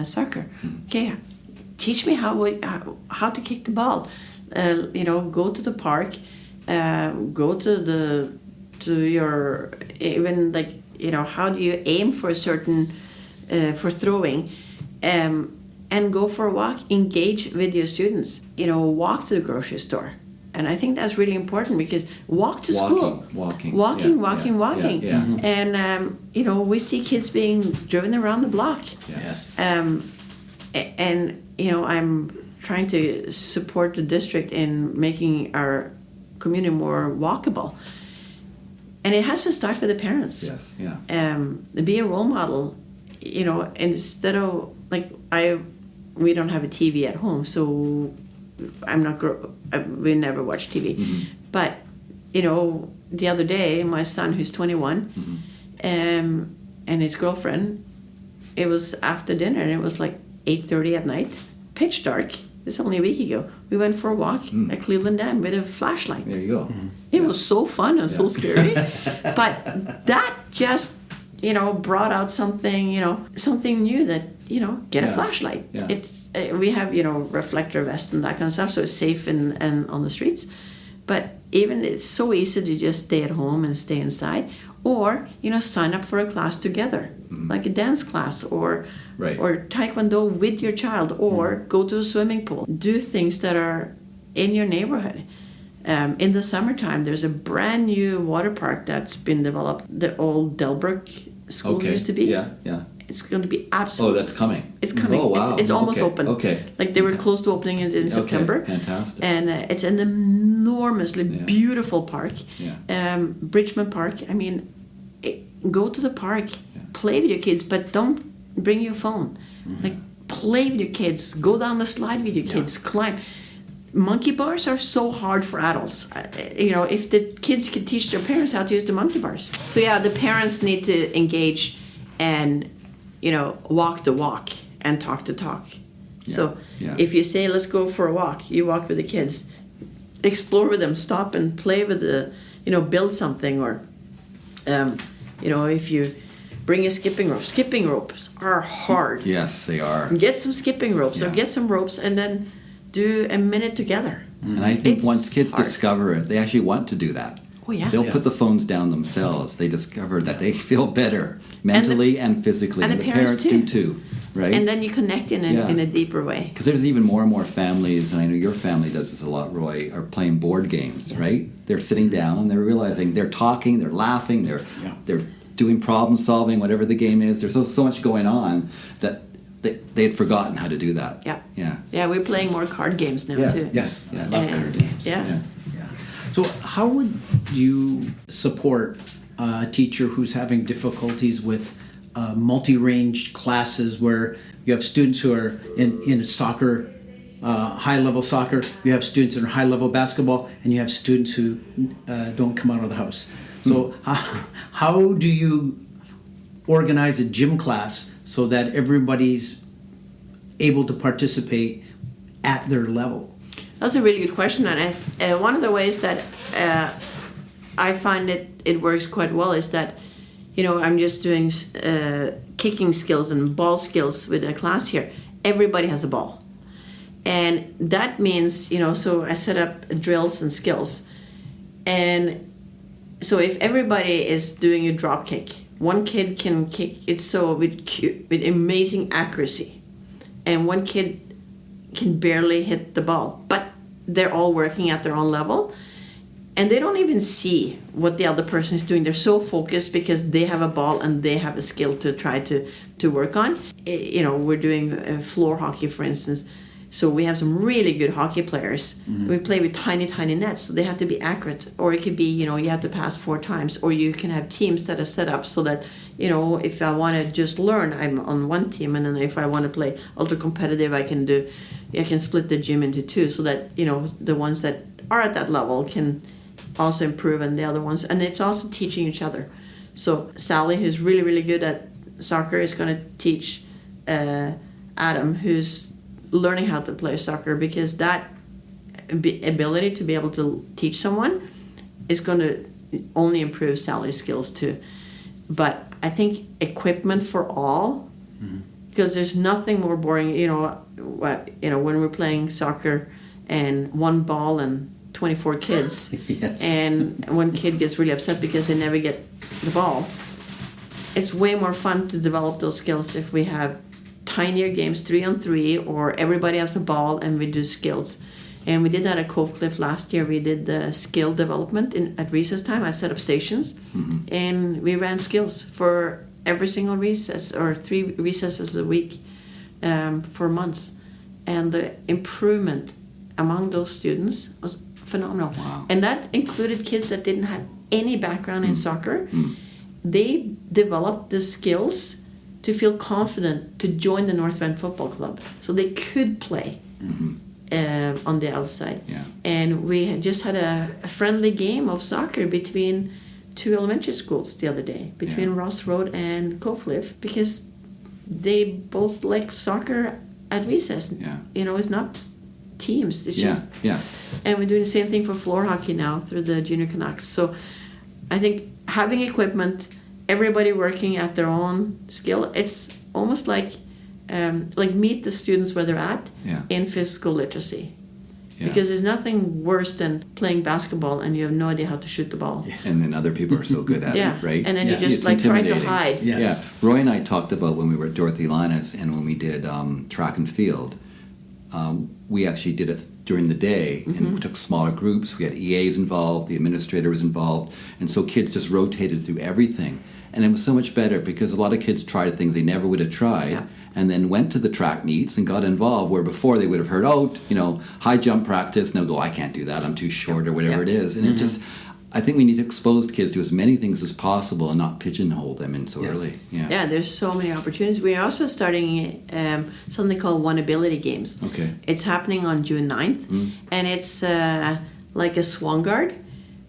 soccer. Okay, teach me how to kick the ball. You know, go to the park, go to your, even like, you know, how do you aim for a certain, for throwing, and go for a walk, engage with your students. You know, walk to the grocery store. And I think that's really important, because walk to school. Walking. Yeah. And, you know, we see kids being driven around the block. Yes. And, you know, I'm trying to support the district in making our community more walkable. And it has to start with the parents. Yes, yeah. Be a role model, you know, instead of like we don't have a TV at home, so we never watch TV. Mm-hmm. But the other day, my son, who's 21, and his girlfriend, it was after dinner, and it was like 8:30 at night, pitch dark. It's only a week ago. We went for a walk at Cleveland Dam with a flashlight. There you go. It was so fun and so scary. But that just, brought out something, something new that, get a flashlight. Yeah. It's we have, reflector vests and that kind of stuff, so it's safe and on the streets. But even it's so easy to just stay at home and stay inside, or, sign up for a class together, like a dance class or taekwondo with your child, or go to a swimming pool. Do things that are in your neighborhood. In the summertime, there's a brand new water park that's been developed. The old Delbrook School used to be. Yeah. It's going to be absolutely... Oh, that's coming. It's coming. Oh, wow. It's almost open. Okay. Like they were close to opening it in September. Fantastic. And it's an enormously beautiful park. Yeah. Bridgman Park. I mean, go to the park, play with your kids, but don't bring your phone. Like, play with your kids. Go down the slide with your kids. Climb. Monkey bars are so hard for adults. If the kids could teach their parents how to use the monkey bars. So the parents need to engage and, walk the walk and talk the talk. So if you say, let's go for a walk, you walk with the kids, explore with them, stop and play with the, build something, or, if you bring a skipping rope. Skipping ropes are hard. Yes, they are. Get some skipping ropes or get some ropes and then do a minute together. And I think once kids discover it, they actually want to do that. Oh, yeah. They'll put the phones down themselves. They discover that they feel better mentally and physically. And the parents do too, right? And then you connect in a deeper way. Because there's even more and more families, and I know your family does this a lot, Roy, are playing board games, right? They're sitting down, they're realizing they're talking, they're laughing, they're doing problem solving, whatever the game is. There's so much going on that they had forgotten how to do that. Yeah, we're playing more card games now too. Yes, I love card games. Yeah. So how would you support a teacher who's having difficulties with multi-range classes where you have students who are in soccer, high-level soccer, you have students in high-level basketball, and you have students who don't come out of the house. So how do you organize a gym class so that everybody's able to participate at their level? That's a really good question, and one of the ways that I find it works quite well is that, I'm just doing kicking skills and ball skills with a class here. Everybody has a ball, and that means, so I set up drills and skills, and so if everybody is doing a drop kick, one kid can kick it with amazing accuracy, and one kid can barely hit the ball, but they're all working at their own level, and they don't even see what the other person is doing. They're so focused because they have a ball and they have a skill to try to work on. We're doing floor hockey, for instance, so we have some really good hockey players. We play with tiny nets, so they have to be accurate, or it could be, you have to pass 4 times, or you can have teams that are set up so that, if I want to just learn, I'm on one team, and then if I want to play ultra competitive, I can split the gym into 2, so that, the ones that are at that level can also improve, and the other ones, and it's also teaching each other. So Sally, who's really, really good at soccer, is going to teach Adam, who's learning how to play soccer, because that ability to be able to teach someone is going to only improve Sally's skills too. But I think equipment for all, because there's nothing more boring, when we're playing soccer and one ball and 24 kids, and one kid gets really upset because they never get the ball. It's way more fun to develop those skills if we have tinier games, 3-on-3, or everybody has the ball and we do skills. And we did that at Cove Cliff last year. We did the skill development at recess time. I set up stations, and we ran skills for every single recess, or 3 recesses a week for months. And the improvement among those students was phenomenal. Wow. And that included kids that didn't have any background in soccer. They developed the skills to feel confident to join the North Van Football Club, so they could play on the outside. Yeah. And we had just had a friendly game of soccer between two elementary schools the other day, between Ross Road and Covecliff, because they both like soccer at recess. Yeah. It's not teams. It's Yeah. just... Yeah. And we're doing the same thing for floor hockey now through the Junior Canucks. So I think having equipment, everybody working at their own skill, it's almost like meet the students where they're at in physical literacy. Yeah. Because there's nothing worse than playing basketball and you have no idea how to shoot the ball. Yeah. And then other people are so good at it, right? And then Yes. you just It's try to intimidating. hide. Yes. Yeah. Roy and I talked about when we were at Dorothy Linus and when we did track and field. We actually did it during the day and we took smaller groups. We had EAs involved, the administrator was involved, and so kids just rotated through everything. And it was so much better because a lot of kids tried things they never would have tried and then went to the track meets and got involved, where before they would have heard, high jump practice, and they'll go, I can't do that, I'm too short, or whatever it is. And it just, I think we need to expose kids to as many things as possible and not pigeonhole them in so early. Yeah, there's so many opportunities. We're also starting something called One Ability Games. Okay. It's happening on June 9th, and it's like a swan guard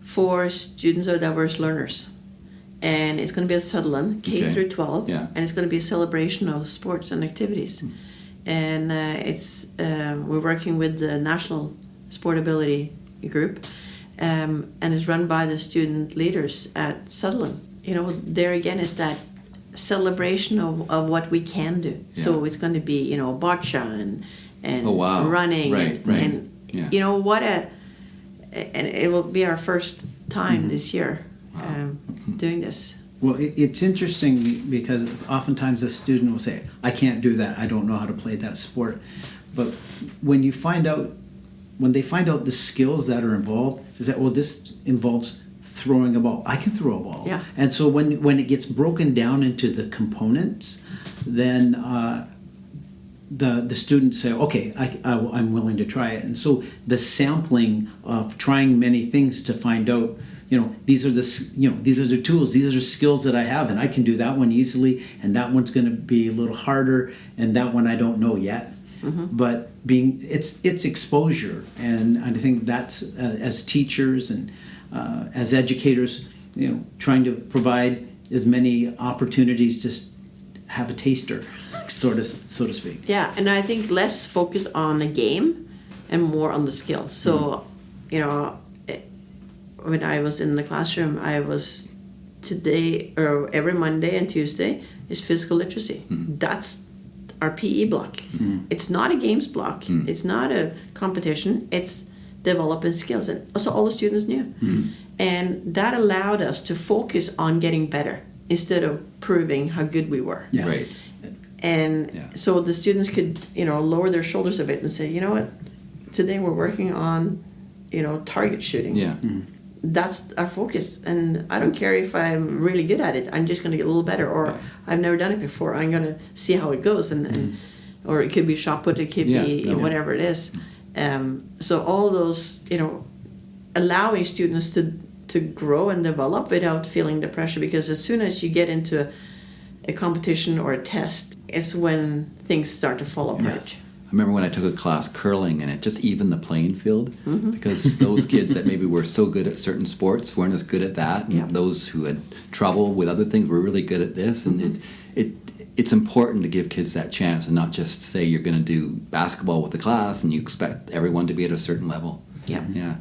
for students or diverse learners. And it's going to be at Sutherland, K through 12, and it's going to be a celebration of sports and activities. And we're working with the National Sport Ability Group, and it's run by the student leaders at Sutherland. There again is that celebration of what we can do. Yeah. So it's going to be, boccia and running. Right. And and it will be our first time this year doing this. Well, it's interesting because oftentimes a student will say, I can't do that, I don't know how to play that sport. But when they find out the skills that are involved, they say, this involves throwing a ball. I can throw a ball. Yeah. And so when it gets broken down into the components, then the students say, okay, I'm willing to try it. And so the sampling of trying many things to find out, these are the tools, these are the skills that I have, and I can do that one easily, and that one's going to be a little harder, and that one I don't know yet. But it's exposure, and I think that's as teachers and as educators, trying to provide as many opportunities to have a taster, so to speak. Yeah, and I think less focus on the game and more on the skill. So, when I was in the classroom, I was every Monday and Tuesday is physical literacy. That's our PE block. It's not a games block. It's not a competition. It's developing skills. And also all the students knew. And that allowed us to focus on getting better instead of proving how good we were. Yes. Right. And so the students could, lower their shoulders a bit and say, you know what, today we're working on, target shooting. Yeah. That's our focus. And I don't care if I'm really good at it. I'm just going to get a little better. Or I've never done it before. I'm going to see how it goes. Or it could be shot put. It could be whatever it is. So all those, allowing students to grow and develop without feeling the pressure. Because as soon as you get into a competition or a test, it's when things start to fall apart. Yes. I remember when I took a class curling and it just evened the playing field because those kids that maybe were so good at certain sports weren't as good at that, and those who had trouble with other things were really good at this. And it's important to give kids that chance and not just say you're going to do basketball with the class and you expect everyone to be at a certain level. Yeah.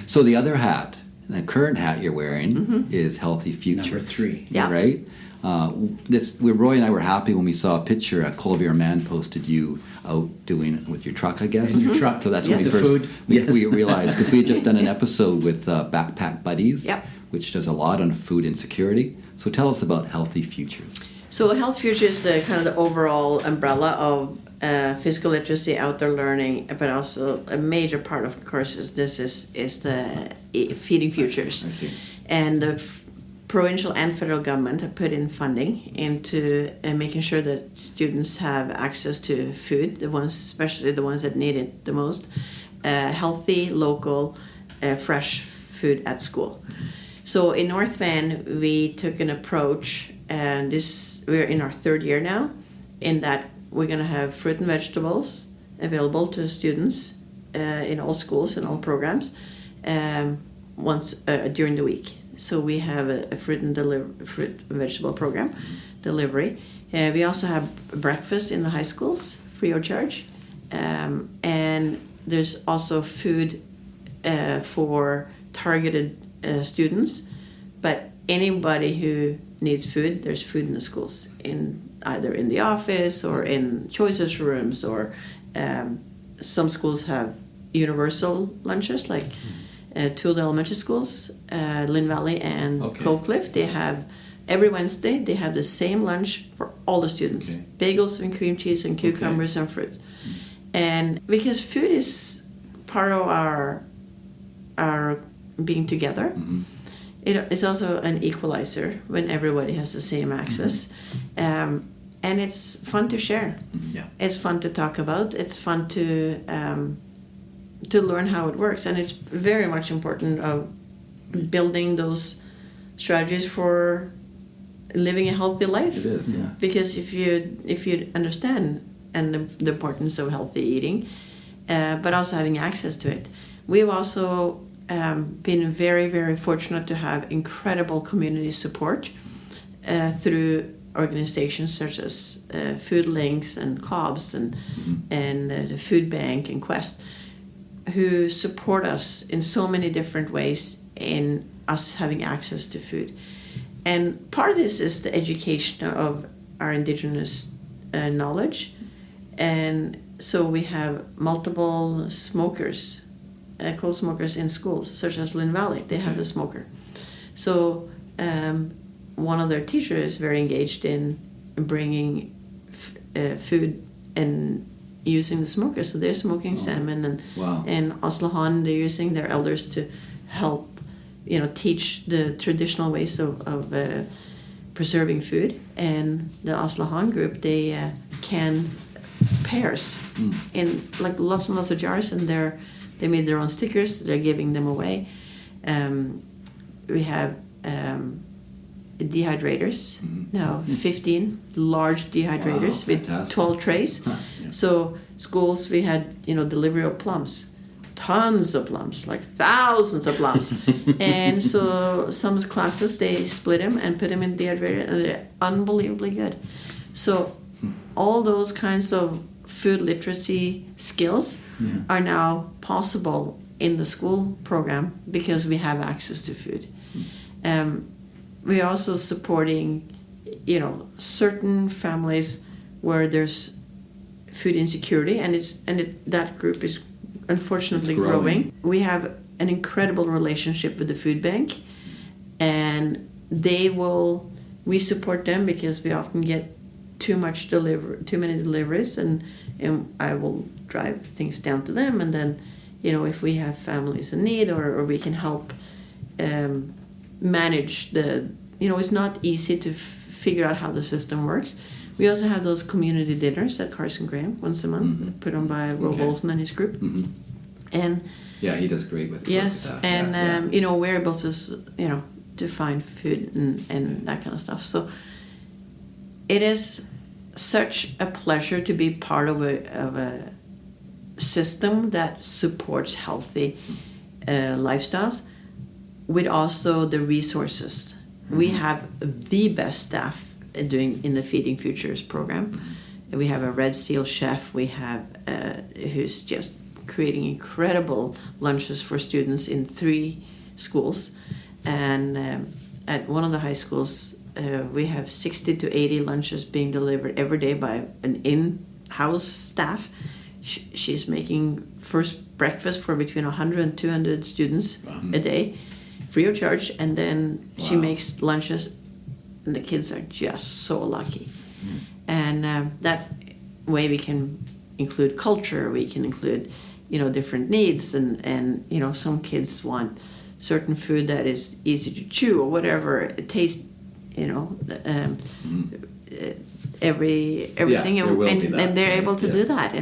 So the other hat, the current hat you're wearing, is Healthy Futures. Number 3. Yeah. Right? Roy and I were happy when we saw a picture a Colby Man posted you out doing with your truck, I guess. In your truck. So that's Yes. when The food. we realized, because we had just done an episode with Backpack Buddies, which does a lot on food insecurity. So tell us about Healthy Futures. So Health Future is the kind of the overall umbrella of physical literacy, outdoor learning, but also a major part of course is the Feeding Futures. I see. And the provincial and federal government have put in funding into making sure that students have access to food, especially the ones that need it the most, healthy, local, fresh food at school. So in North Van, we took an approach and we're in our third year now, in that we're going to have fruit and vegetables available to students in all schools and all programs once during the week. So we have a fruit and vegetable program delivery. We also have breakfast in the high schools free of charge, and there's also food for targeted students. But anybody who needs food, there's food in the schools, either in the office or in choices rooms, or some schools have universal lunches, like two of the elementary schools, Lynn Valley and Clove Cliff. They have every Wednesday they have the same lunch for all the students: bagels and cream cheese and cucumbers and fruit. And because food is part of our being together, it's also an equalizer when everybody has the same access. And it's fun to share. It's fun to talk about. It's fun to learn how it works, and it's very much important of building those strategies for living a healthy life. It is, yeah. Because if you understand and the importance of healthy eating, but also having access to it, we've also been very, very fortunate to have incredible community support through organizations such as Food Links and COBS and the Food Bank and Quest, who support us in so many different ways in us having access to food. And part of this is the education of our indigenous knowledge. And so we have multiple smokers, closed smokers in schools, such as Lynn Valley. They have the smoker. So one of their teachers is very engaged in bringing food and using the smoker. So they're smoking salmon, and in Oslahan they're using their elders to help, teach the traditional ways of preserving food. And the Oslahan group, they can pears in like lots and lots of jars, and they made their own stickers. They're giving them away. We have dehydrators now, 15 large dehydrators with 12 trays. So schools, we had delivery of plums, tons of plums, like thousands of plums. And so some classes, they split them and put them in dehydrator, and they're unbelievably good. So all those kinds of food literacy skills are now possible in the school program because we have access to food. We're also supporting, certain families where there's food insecurity, and that group is unfortunately growing. We have an incredible relationship with the food bank, and we support them because we often get too many deliveries, and I will drive things down to them, and then if we have families in need, or we can help manage it's not easy to figure out how the system works. We also have those community dinners at Carson Graham once a month, put on by Rob Olsen and his group. And he does great with that. And we're able to find food and that kind of stuff. So it is such a pleasure to be part of a system that supports healthy lifestyles, with also the resources. We have the best staff doing in the Feeding Futures program. We have a Red Seal chef. We have who's just creating incredible lunches for students in 3 schools, and at one of the high schools we have 60 to 80 lunches being delivered every day by an in-house staff. She's making first breakfast for between 100 and 200 students a day, free of charge, and then she makes lunches, and the kids are just so lucky. And that way we can include culture, we can include different needs, and some kids want certain food that is easy to chew or whatever it tastes, everything, and they're able to do that.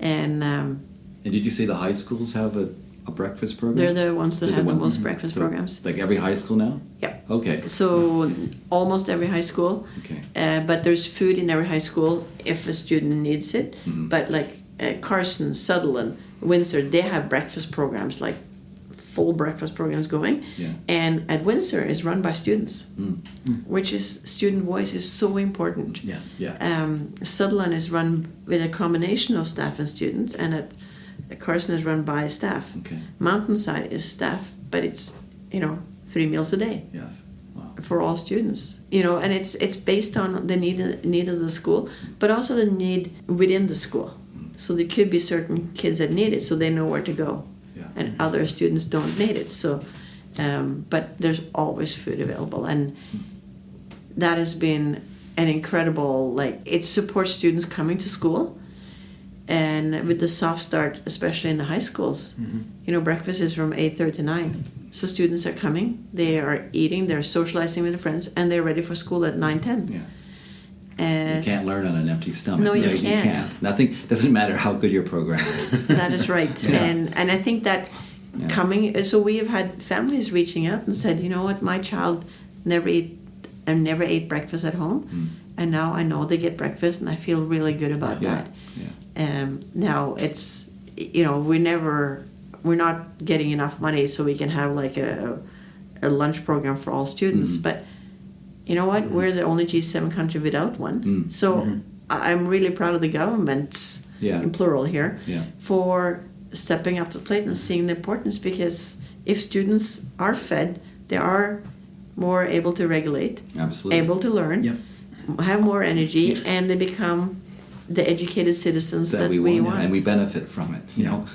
And did you say the high schools have a breakfast program? They're the ones that have the most breakfast programs. Like every high school now? Yep. Okay. So almost every high school. Okay. But there's food in every high school if a student needs it. Mm-hmm. But like Carson, Sutherland, Windsor, they have breakfast programs, like full breakfast programs going. Yeah. And at Windsor is run by students, which is student voice is so important. Yes. Yeah. Sutherland is run with a combination of staff and students, and at Carson is run by staff. Okay. Mountainside is staff, but it's 3 meals a day Yes. Wow. for all students. And it's based on the need of the school, but also the need within the school. So there could be certain kids that need it, so they know where to go, Yeah. and other students don't need it. So, but there's always food available, and that has been an incredible. It supports students coming to school, and with the soft start, especially in the high schools, breakfast is from 8:30 to 9. So students are coming, they are eating, they're socializing with their friends, and they're ready for school at 9:10. Yeah. You can't learn on an empty stomach. No, you right? can't. You can't. Nothing. Doesn't matter how good your program is. That is right. Yeah. And I think that so we have had families reaching out and said, you know what, my child never ate breakfast at home, and now I know they get breakfast, and I feel really good about that. Yeah. Now it's we're not getting enough money so we can have like a lunch program for all students, but you know what, we're the only G7 country without one. So I'm really proud of the governments, in plural here, for stepping up to the plate and seeing the importance, because if students are fed, they are more able to regulate, Absolutely. able to learn, have more energy, and they become the educated citizens that we want. and we benefit from it.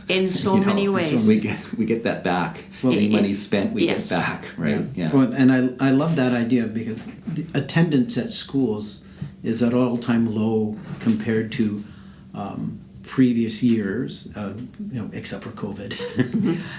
In so many ways. So we get that back. Any money spent, we get back, right? Yeah. Well, and I love that idea, because the attendance at schools is at all-time low compared to previous years, except for COVID.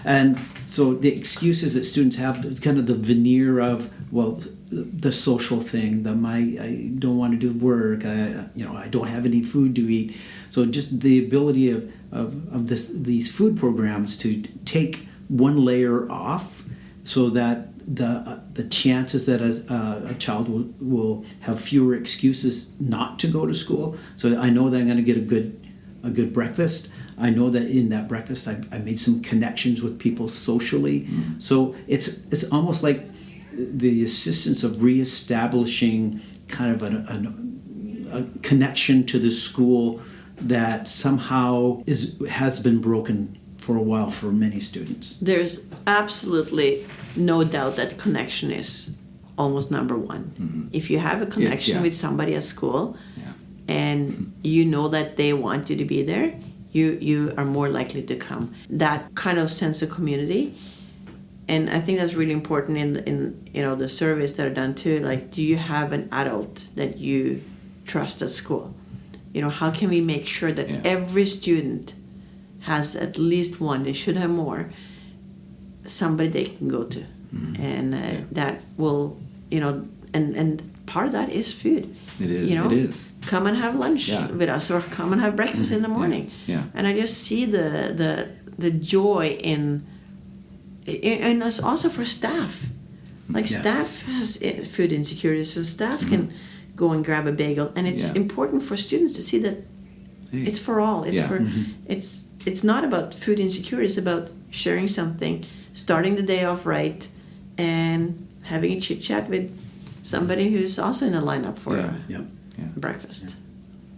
And so the excuses that students have, it's kind of the veneer of, well, the social thing, I don't want to do work, I don't have any food to eat. So just the ability of these food programs to take one layer off, so that the chances that a child will have fewer excuses not to go to school. So I know that I'm going to get a good breakfast. I know that in that breakfast I made some connections with people socially. So it's almost like the assistance of reestablishing kind of a connection to the school that somehow has been broken for a while for many students. There's absolutely no doubt that connection is almost number one. If you have a connection with somebody at school, and you know that they want you to be there, you are more likely to come. That kind of sense of community, and I think that's really important in the surveys that are done too. Like, do you have an adult that you trust at school? How can we make sure that every student has at least one, they should have more, somebody they can go to, and that will, and part of that is food. It is. It is. Come and have lunch with us, or come and have breakfast in the morning. Yeah. And I just see the joy in and it's also for staff. Like staff has food insecurities, so staff can go and grab a bagel, and it's important for students to see that it's for all. It's for it's not about food insecurity. It's about sharing something, starting the day off right, and having a chit chat with somebody who's also in the lineup for breakfast.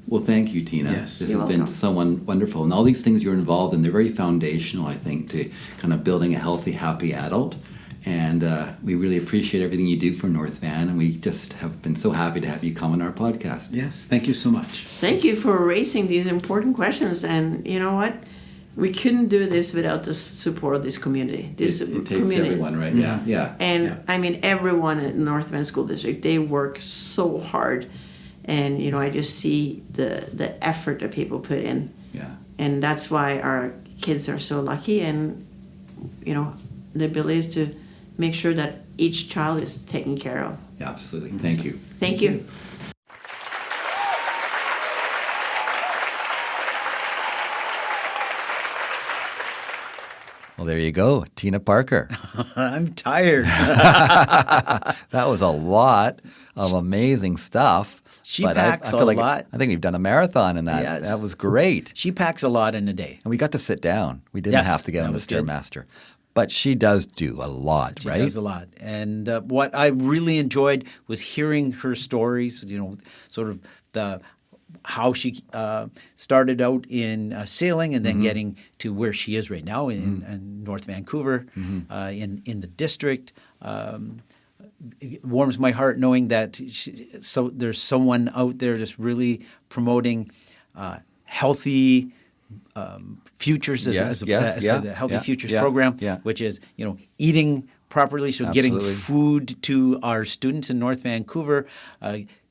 Well, thank you, Tina. Yes. This You're has been so wonderful. And all these things you're involved in, they're very foundational, I think, to kind of building a healthy, happy adult. And we really appreciate everything you do for North Van, and we just have been so happy to have you come on our podcast. Yes, thank you so much. Thank you for raising these important questions. And you know what? We couldn't do this without the support of this community. It takes everyone, right? Yeah. And I mean, everyone at North Van School District, they work so hard. And, I just see the effort that people put in. Yeah. And that's why our kids are so lucky. And, the ability is to make sure that each child is taken care of. Yeah, absolutely. Thank you. Thank you. Well, there you go, Tine Parker. I'm tired. That was a lot of amazing stuff. She but packs I feel a like lot. I think we've done a marathon in that. Yes. That was great. She packs a lot in a day. And we got to sit down. We didn't Yes, have to get on that the was good. Stairmaster. But she does do a lot, She right? does a lot. And what I really enjoyed was hearing her stories, sort of how she started out in sailing and then getting to where she is right now in North Vancouver, in the district. It warms my heart knowing that there's someone out there just really promoting healthy futures as a Healthy Futures program, which is eating properly, so Absolutely. getting food to our students in North Vancouver,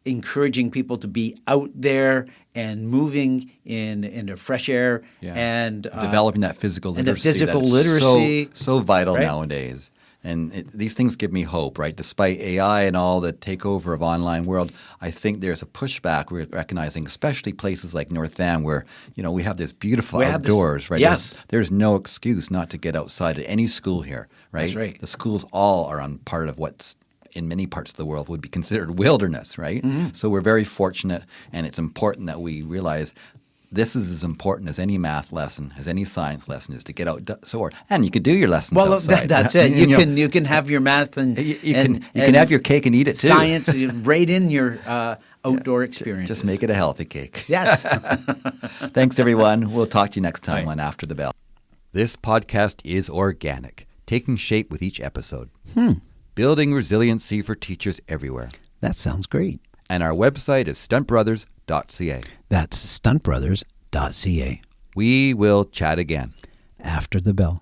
encouraging people to be out there and moving in the fresh air and developing that physical literacy. And the physical that's literacy. so vital right? nowadays. And these things give me hope, right? Despite AI and all the takeover of online world, I think there's a pushback we're recognizing, especially places like North Van where, we have this beautiful outdoors, right? Yes. There's no excuse not to get outside at any school here, right? That's right. The schools all are on part of what's in many parts of the world would be considered wilderness, right? So we're very fortunate, and it's important that we realize this is as important as any math lesson, as any science lesson is to get outdoors. And you could do your lessons outside. That's it. You can have your math and you can have your cake and eat it too. Science right in your outdoor experiences. Just make it a healthy cake. Yes. Thanks, everyone. We'll talk to you next time on After the Bell. This podcast is organic, taking shape with each episode. Building resiliency for teachers everywhere. That sounds great. And our website is stuntbrothers.ca. That's stuntbrothers.ca. We will chat again. After the bell.